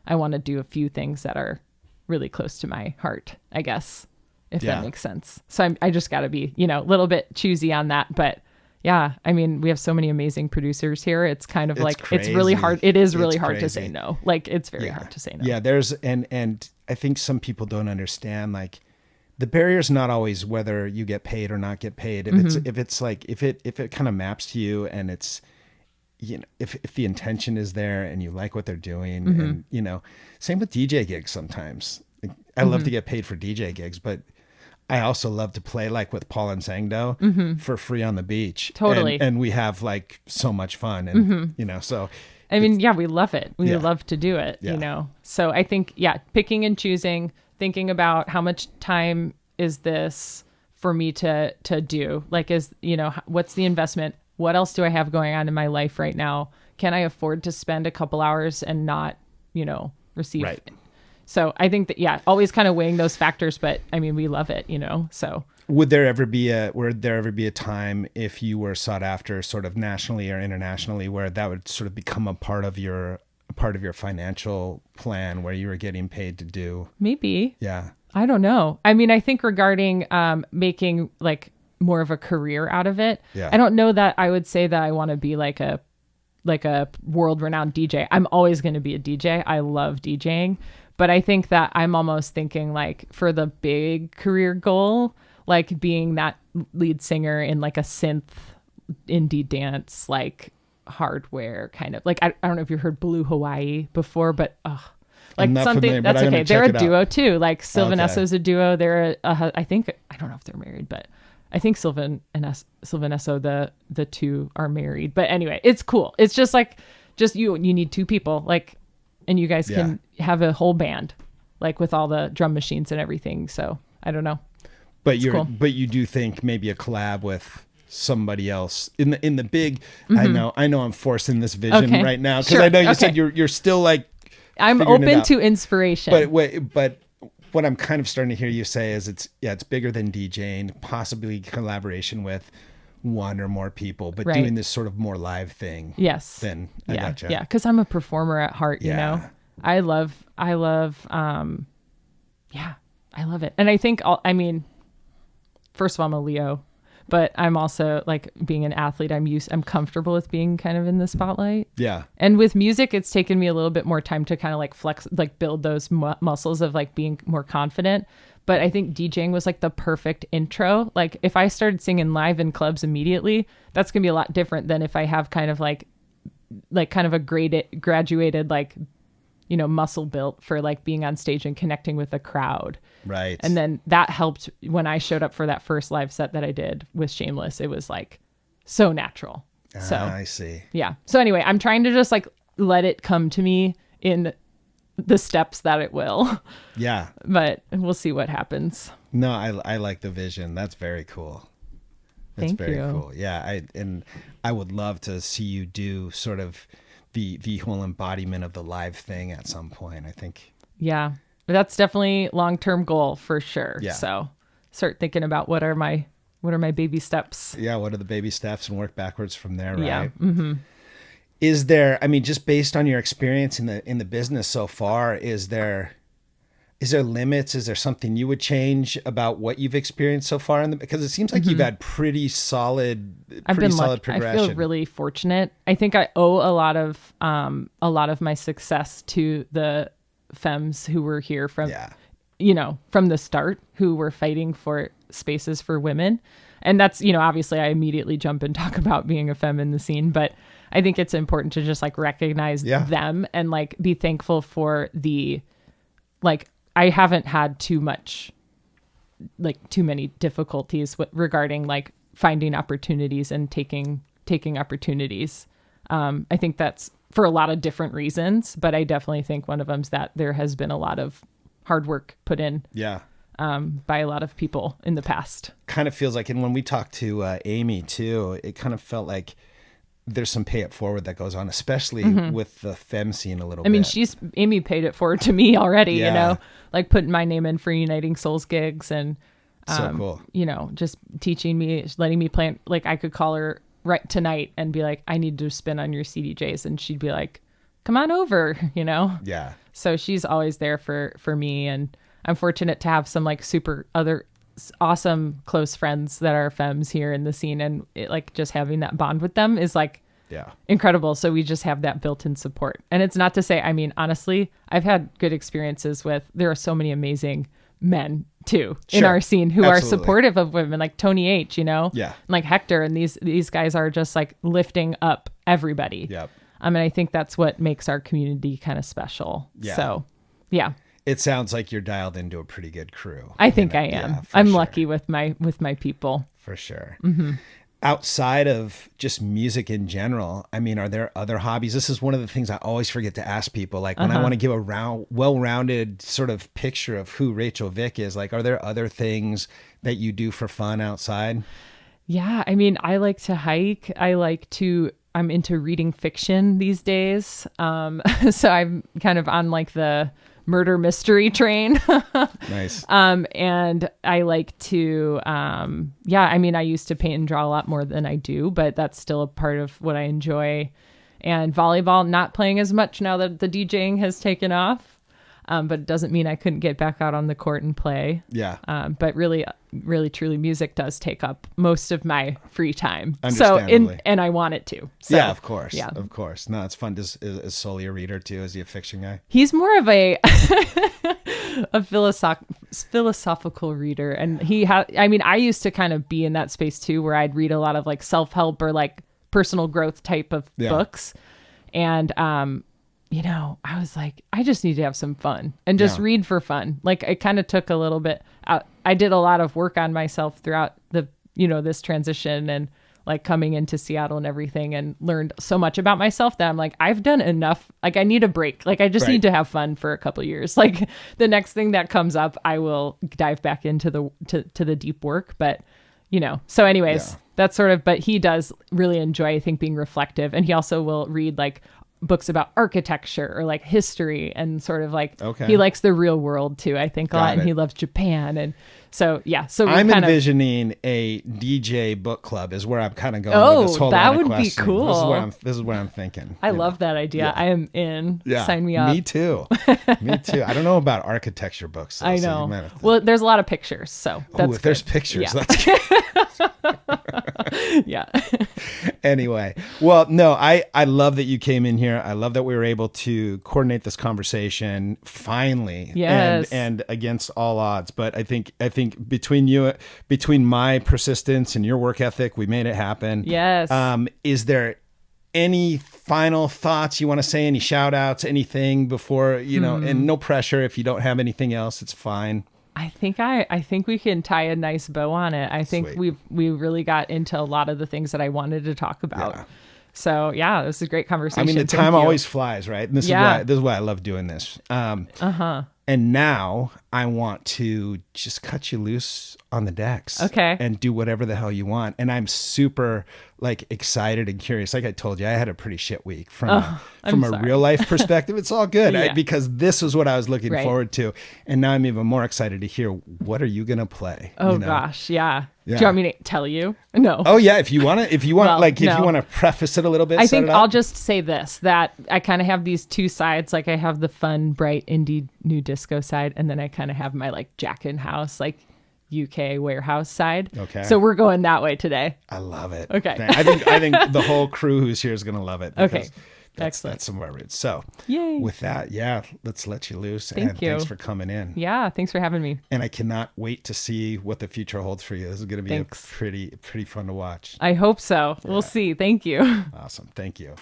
I want to do a few things that are really close to my heart, I guess, if that makes sense. So I just got to be, a little bit choosy on that. But yeah, I mean, we have so many amazing producers here. It's kind of it's really hard. It is really hard to say no. Like, it's very hard to say no. Yeah, and I think some people don't understand, like, the barrier is not always whether you get paid or not get paid. If it kind of maps to you, and it's, if the intention is there and you like what they're doing, and same with DJ gigs sometimes. I love to get paid for DJ gigs, but I also love to play like with Paul and Sangdo for free on the beach. Totally. And we have like so much fun, and so I mean, we love it. We love to do it, So I think, picking and choosing, thinking about how much time is this for me to do? Like, what's the investment? What else do I have going on in my life right now? Can I afford to spend a couple hours and not, receive? Right. So I think that, always kind of weighing those factors, but I mean, we love it, so. Would there ever be a time, if you were sought after sort of nationally or internationally, where that would sort of become a part of your financial plan, where you were getting paid to do? Maybe. Yeah. I don't know. I mean, I think regarding making like more of a career out of it, I don't know that I would say that I want to be like a world-renowned DJ. I'm always going to be a DJ. I love DJing. But I think that I'm almost thinking like for the big career goal, like being that lead singer in like a synth indie dance, like hardware kind of like, I don't know if you've heard Blue Hawaii before, but like something familiar, that's okay. They're a duo too. Like Sylvan Esso's a duo. They're I don't know if they're married, but I think Sylvan Esso, the two are married. But anyway, it's cool. It's just like, you need two people, like, and you guys can have a whole band, like with all the drum machines and everything. So I don't know. But you do think maybe a collab with somebody else in the big, I know I'm forcing this vision right now, because I know you said you're still like, I'm open to inspiration. But what I'm kind of starting to hear you say is it's bigger than DJing, possibly collaboration with one or more people, but doing this sort of more live thing. Yes. Then I gotcha. Yeah. Cause I'm a performer at heart, I love, I love it. And I think, first of all, I'm a Leo, but I'm also like, being an athlete, I'm comfortable with being kind of in the spotlight. Yeah. And with music, it's taken me a little bit more time to kind of like flex, like build those muscles of like being more confident. But I think DJing was like the perfect intro. Like if I started singing live in clubs immediately, that's going to be a lot different than if I have kind of like kind of a graduated, like, muscle built for like being on stage and connecting with a crowd. Right. And then that helped when I showed up for that first live set that I did with Shameless. It was like so natural. So I see. Yeah. So anyway, I'm trying to just like let it come to me in the steps that it will. Yeah. But we'll see what happens. No, I like the vision. That's very cool. That's Thank very you. cool. Yeah. I would love to see you do sort of the whole embodiment of the live thing at some point, I think. Yeah. That's definitely long-term goal for sure. Yeah. So start thinking about what are my baby steps? Yeah. What are the baby steps, and work backwards from there. Right. Yeah. Mm-hmm. Is there, just based on your experience in the business so far, is there limits? Is there something you would change about what you've experienced so far? Because it seems like you've had pretty solid progression. I feel really fortunate. I think I owe a lot of my success to the femmes who were here from the start, who were fighting for spaces for women. And that's, obviously I immediately jump and talk about being a femme in the scene, but I think it's important to just like recognize them and like be thankful for the like I haven't had too many difficulties regarding like finding opportunities and taking opportunities. I think that's for a lot of different reasons, but I definitely think one of them is that there has been a lot of hard work put in. Yeah. By a lot of people in the past. Kind of feels like, and when we talked to Amy too, it kind of felt like there's some pay it forward that goes on, especially with the femme scene a little bit. I mean, Amy paid it forward to me already, you know, like putting my name in for Uniting Souls gigs and, so cool. You know, just teaching me, letting me play. Like I could call her right tonight and be like, I need to spin on your CDJs. And she'd be like, come on over, you know? Yeah. So she's always there for me. And I'm fortunate to have some like super other awesome close friends that are femmes here in the scene. And it, like just having that bond with them is like incredible. So we just have that built-in support. And it's not to say, I mean, honestly, I've had good experiences there are so many amazing men too in our scene who are supportive of women, like Tony H, you know, and like Hector. And these guys are just like lifting up everybody. Yep. I mean, I think that's what makes our community kind of special. Yeah. So, yeah. It sounds like you're dialed into a pretty good crew. I think I am. I'm lucky with my people. For sure. Outside of just music in general, I mean, are there other hobbies? This is one of the things I always forget to ask people. Like when I want to give a well-rounded sort of picture of who Rachel Vick is, like, are there other things that you do for fun outside? Yeah. I mean, I like to hike. I'm into reading fiction these days. So I'm kind of on like the murder mystery train. Nice. And I like to, I mean, I used to paint and draw a lot more than I do, but that's still a part of what I enjoy. And volleyball, not playing as much now that the DJing has taken off. But it doesn't mean I couldn't get back out on the court and play. Yeah. But really, truly, music does take up most of my free time. Understandably. So, and I want it to. So, yeah, of course. Yeah. Of course. No, it's fun. Is Sully a reader too? Is he a fiction guy? He's more of a philosophical reader. And I used to kind of be in that space too, where I'd read a lot of like self-help or like personal growth type of books. And, you know, I was like, I just need to have some fun and just read for fun. Like it kind of took a little bit out. I did a lot of work on myself throughout this transition and like coming into Seattle and everything, and learned so much about myself that I'm like, I've done enough. Like I need a break. Like I just need to have fun for a couple of years. Like the next thing that comes up, I will dive back into the deep work. But so anyways, that's sort of, but he does really enjoy, I think, being reflective. And he also will read like books about architecture or like history and sort of like, he likes the real world too, I think a lot. And he loves Japan. And so, so I'm envisioning a DJ book club is where I'm kind of going with this whole that would question. Be cool. This is what I'm thinking. I love that idea. I am in. Sign me up. Me too. Me too. I don't know about architecture books. Though, I know. So well, there's a lot of pictures. So that's if there's pictures, that's yeah. Anyway, well, no, I love that you came in here. I love that we were able to coordinate this conversation finally. Yes. And against all odds. But I think between my persistence and your work ethic, we made it happen. Yes. Is there any final thoughts you want to say? Any shout outs, anything before, and no pressure. If you don't have anything else, it's fine. I think we can tie a nice bow on it. I think we really got into a lot of the things that I wanted to talk about. Yeah. So this is a great conversation. I mean, the time always flies, right? And this is why I love doing this. And now I want to just cut you loose on the decks. Okay. And do whatever the hell you want. And I'm super excited and curious. Like I told you, I had a pretty shit week from a real life perspective. It's all good because this is what I was looking forward to. And now I'm even more excited to hear, what are you going to play? Oh gosh. Yeah. Do you want me to tell you? No. Oh yeah. If you want to, if you want to preface it a little bit. I think I'll just say this, that I kind of have these two sides. Like I have the fun, bright, indie, new disco side. And then I kind of have my Jack in House, UK warehouse side. Okay. So we're going that way today. I love it. Okay. I think the whole crew who's here is going to love it. Okay. Excellent. That's some of our roots. So yay. With that, let's let you loose. Thank you. Thanks for coming in. Yeah. Thanks for having me. And I cannot wait to see what the future holds for you. This is going to be pretty fun to watch. I hope so. Yeah. We'll see. Thank you. Awesome. Thank you.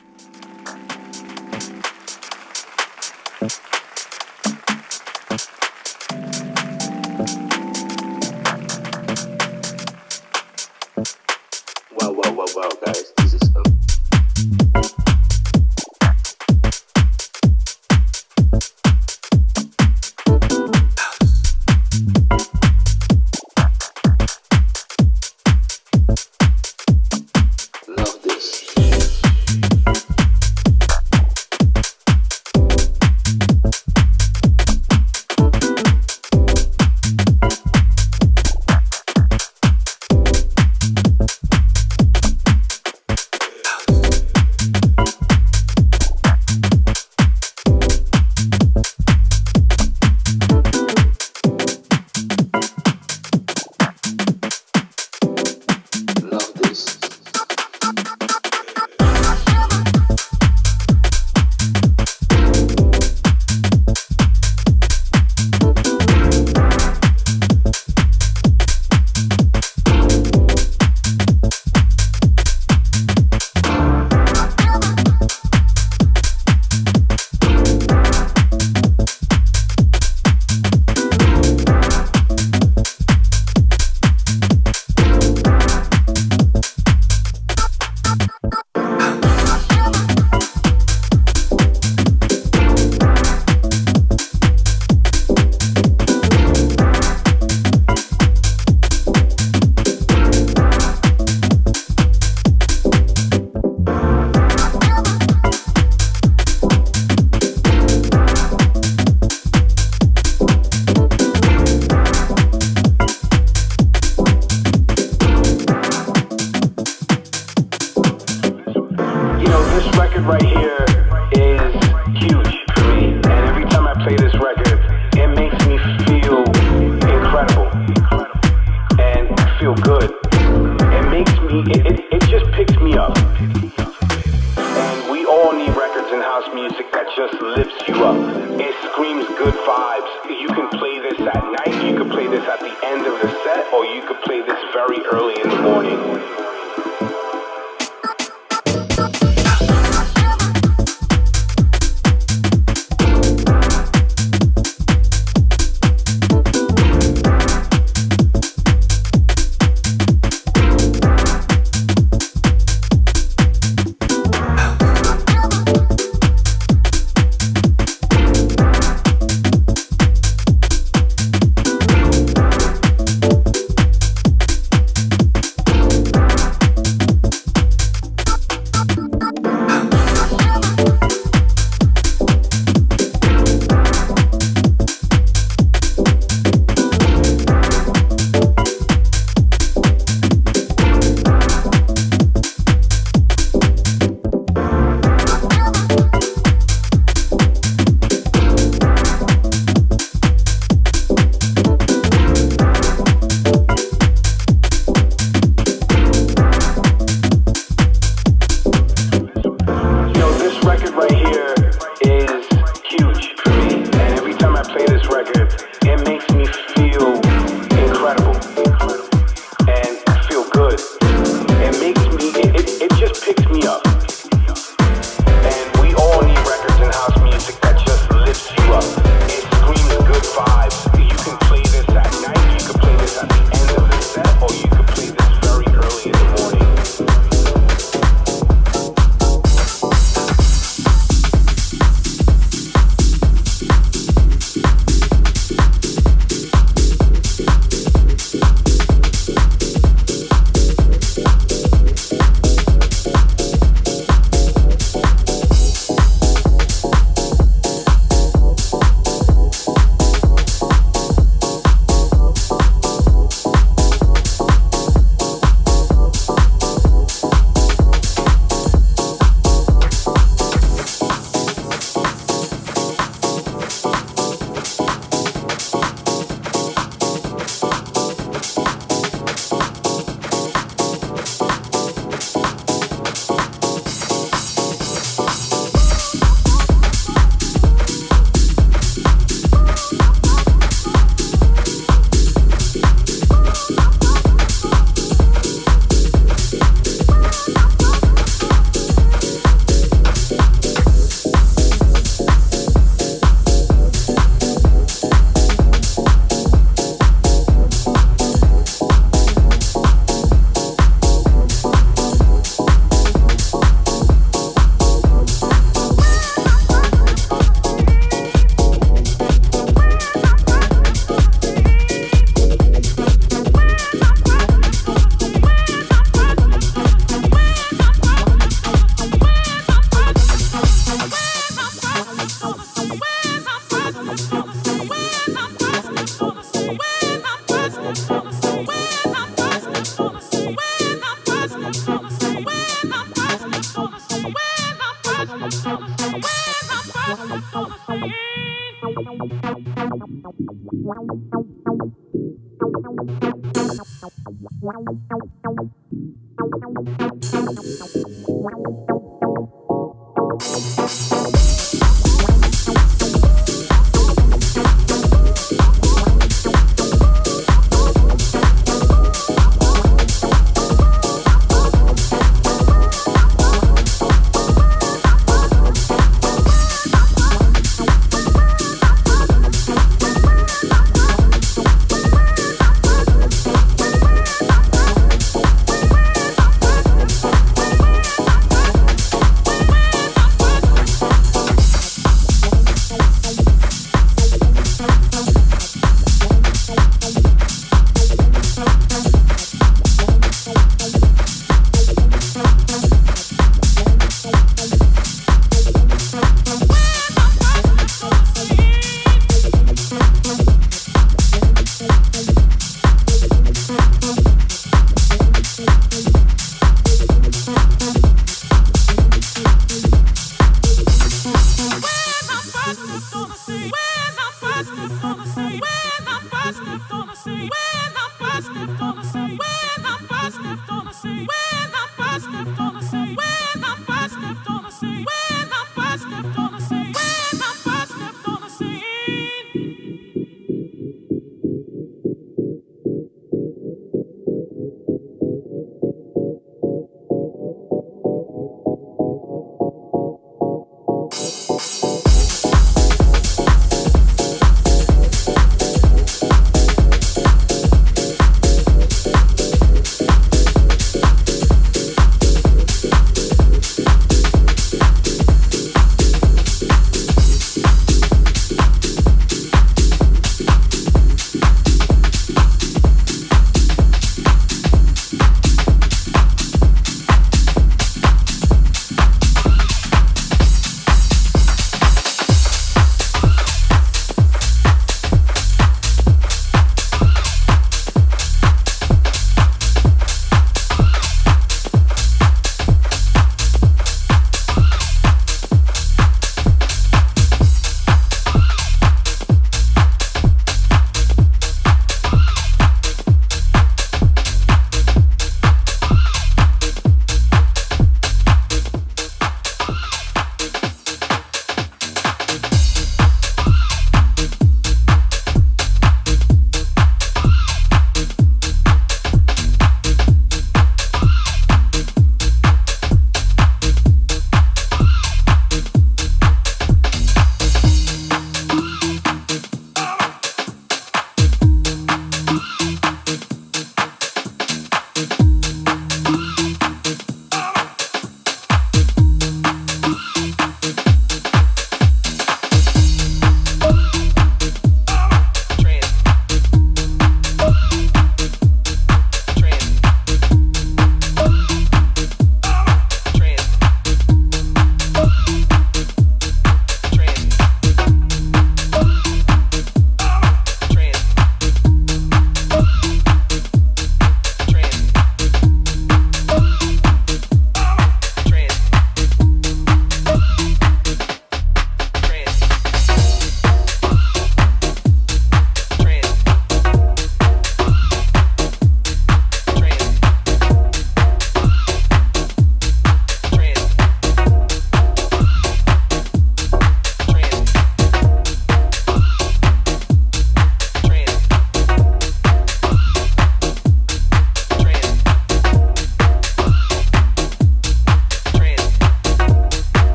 vibes. You can play this at night, you can play this at the end of the set, or you could play this very early in the morning.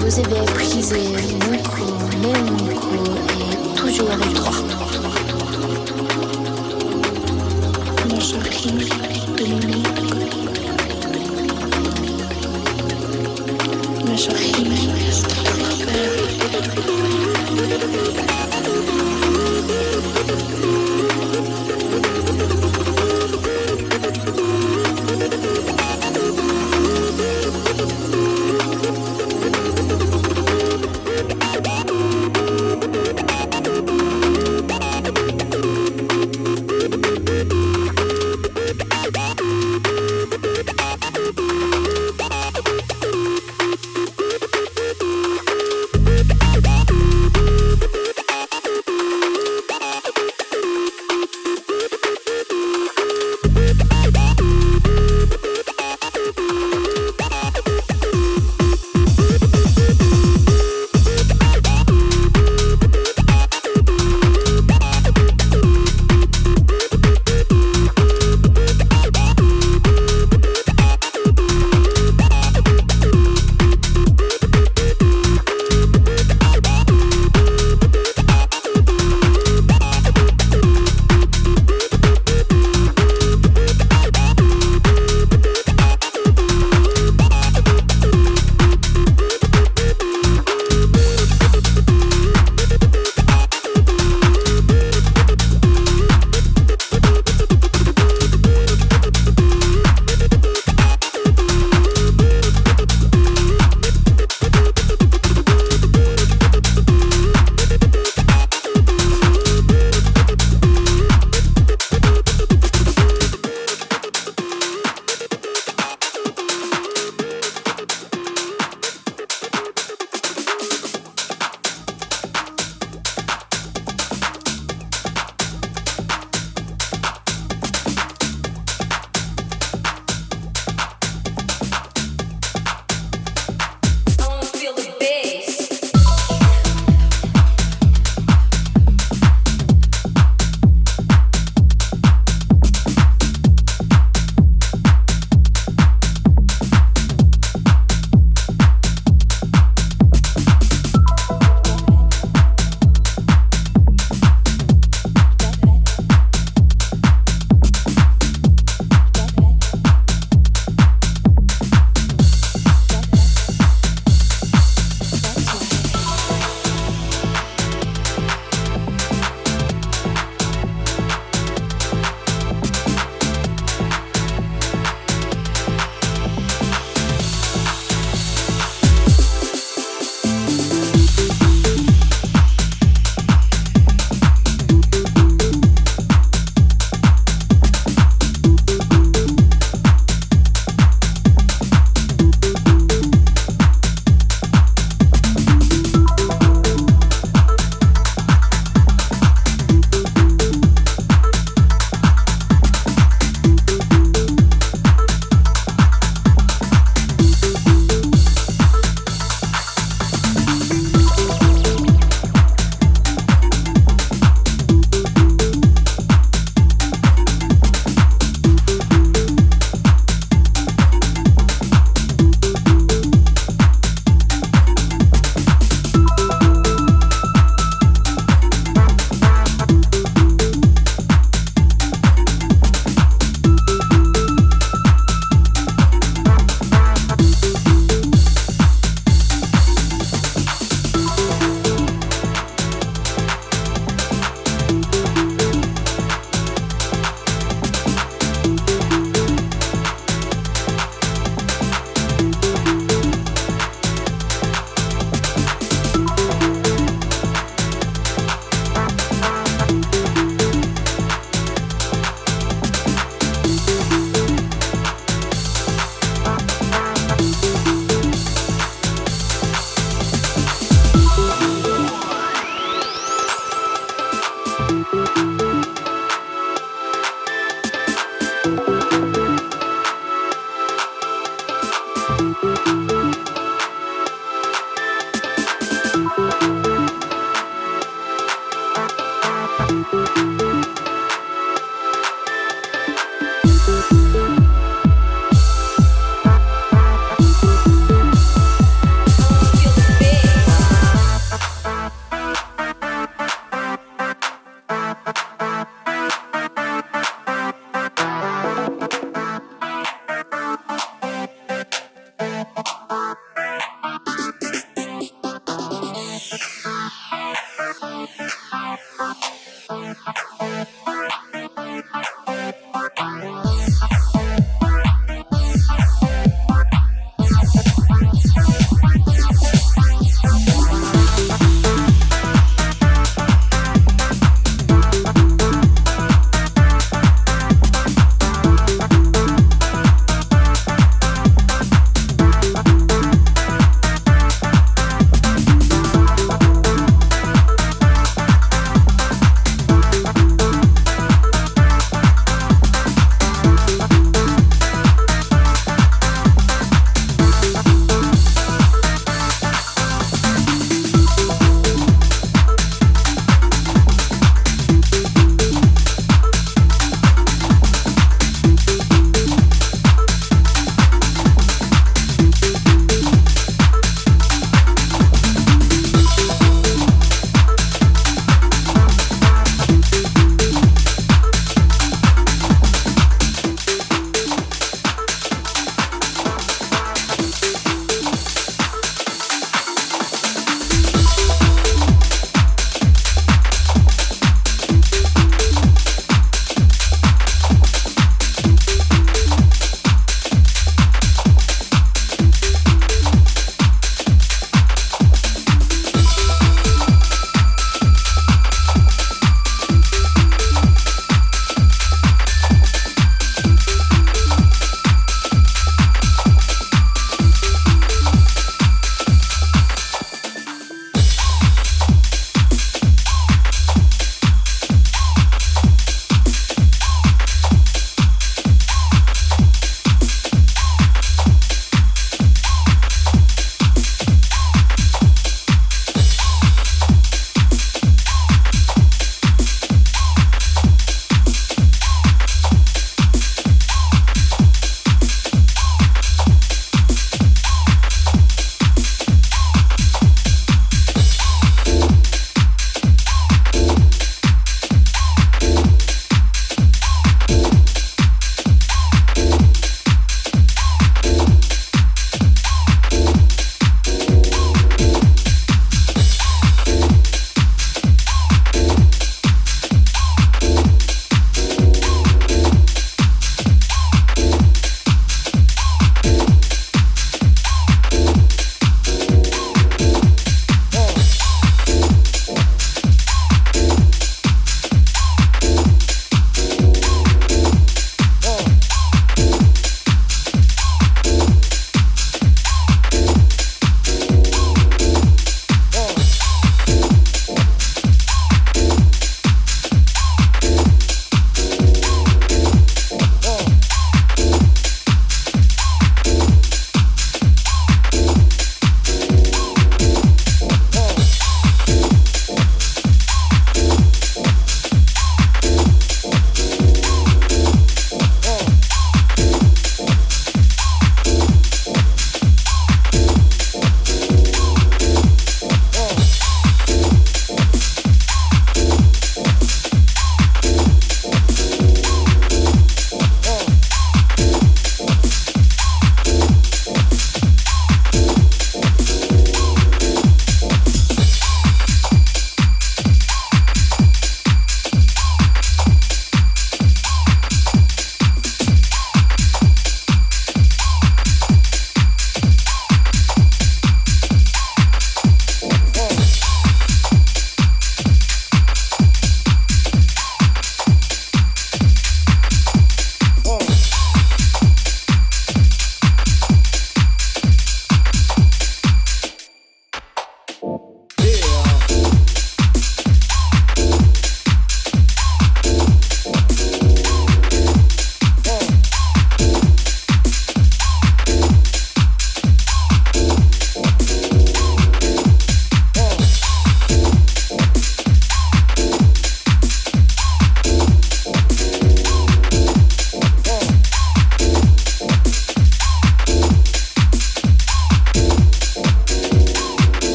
Vous avez brisé mon cou, et toujours avec toi. Ma chérie, de l'aimer. Ma chérie, reste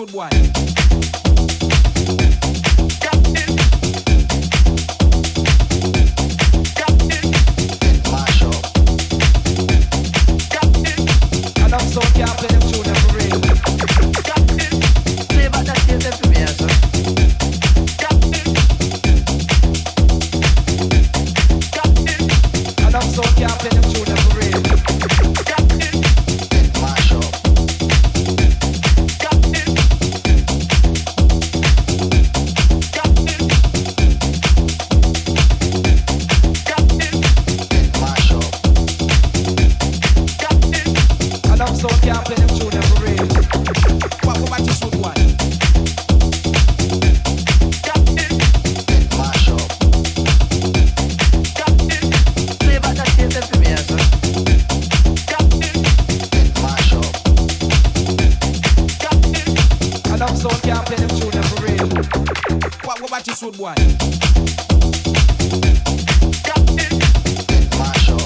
wood boy. Mash up. And I'm so can't play them tune them for real. Play back that tape them for me, sir. And I'm so can't play them tune them for real. Mash up. So can't play them tune them for real. What about this wood one? Mash up. Play back that tape them for me, sir. Mash up. And I'm so can't play them tune them for real. What about this wood one? Mash up.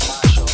Mash up.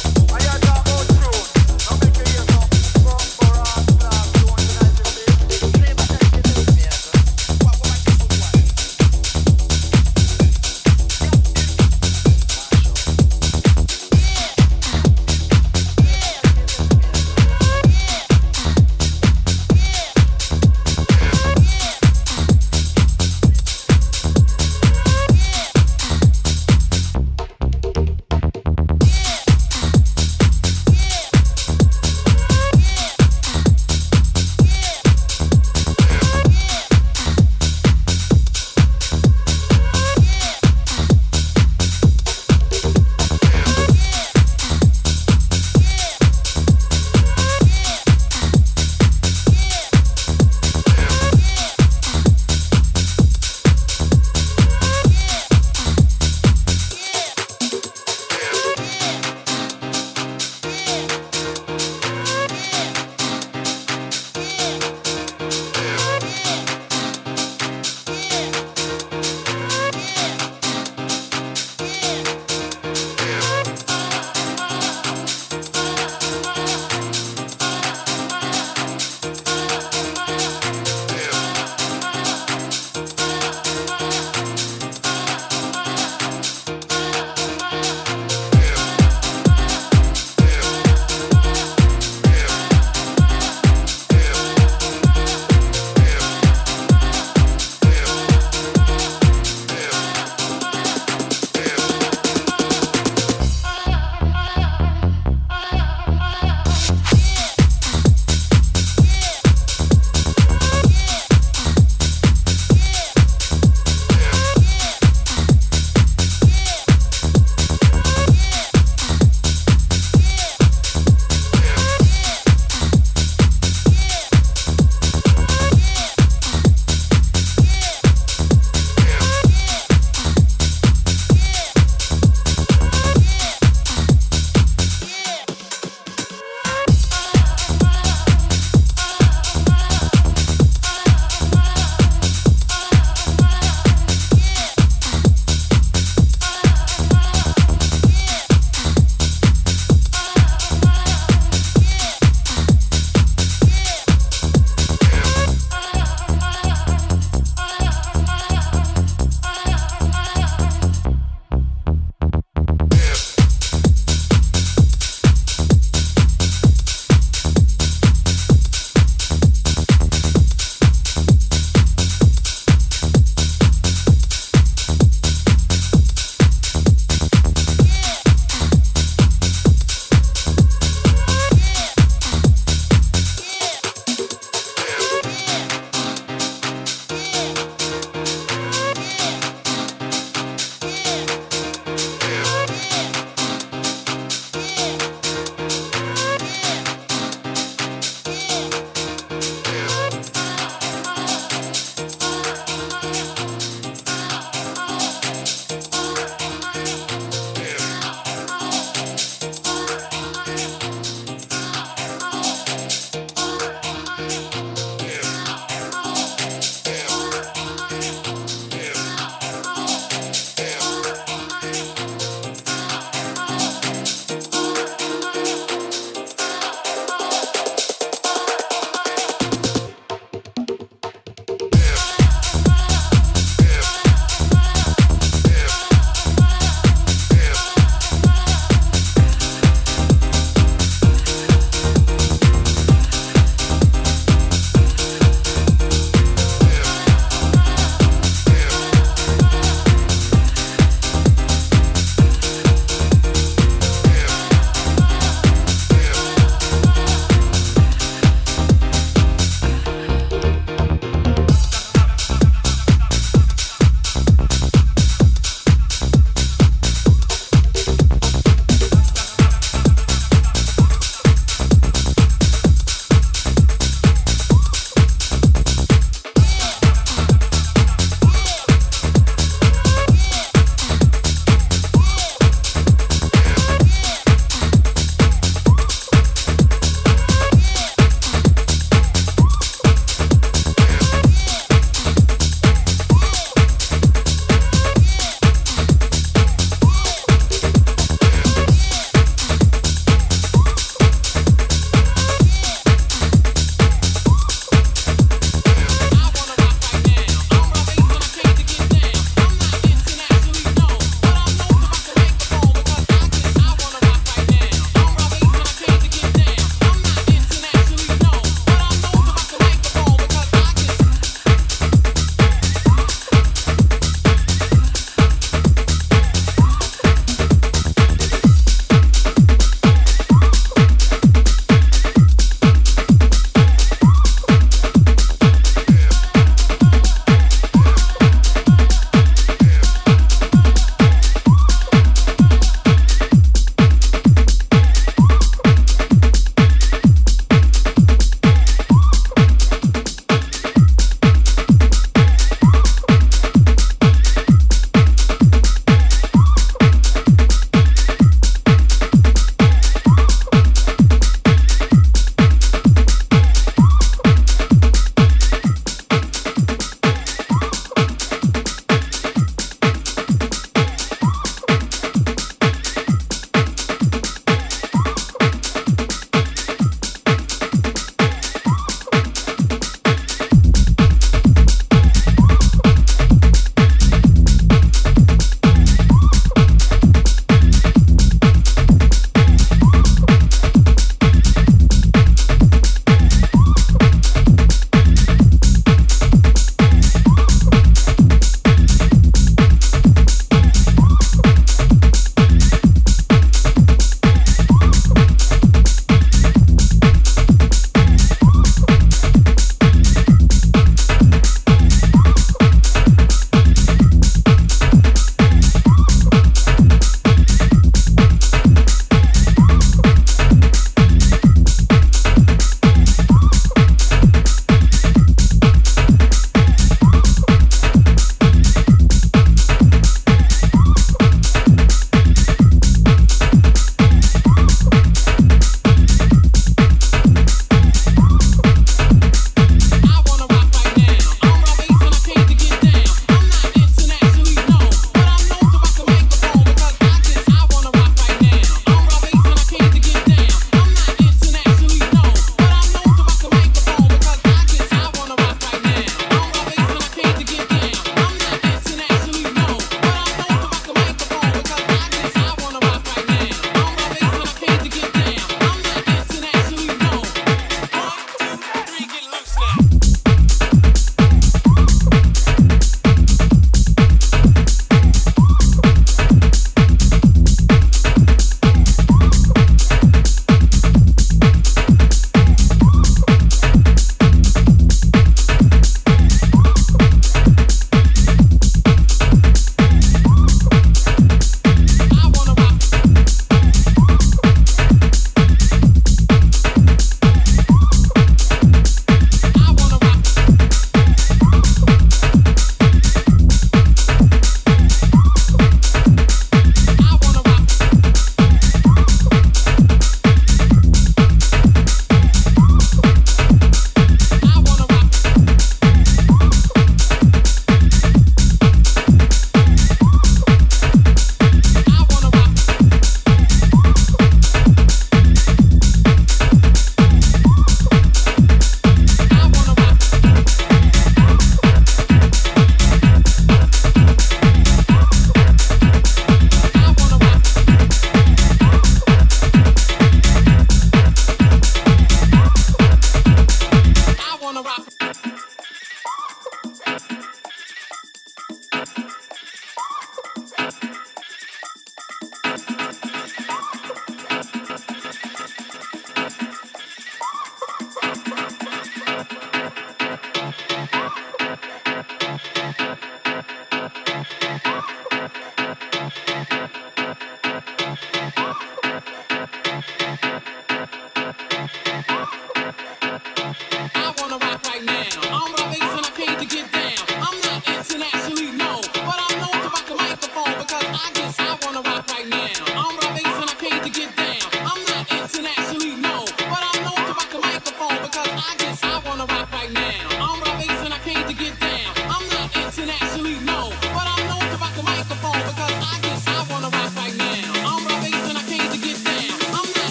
I guess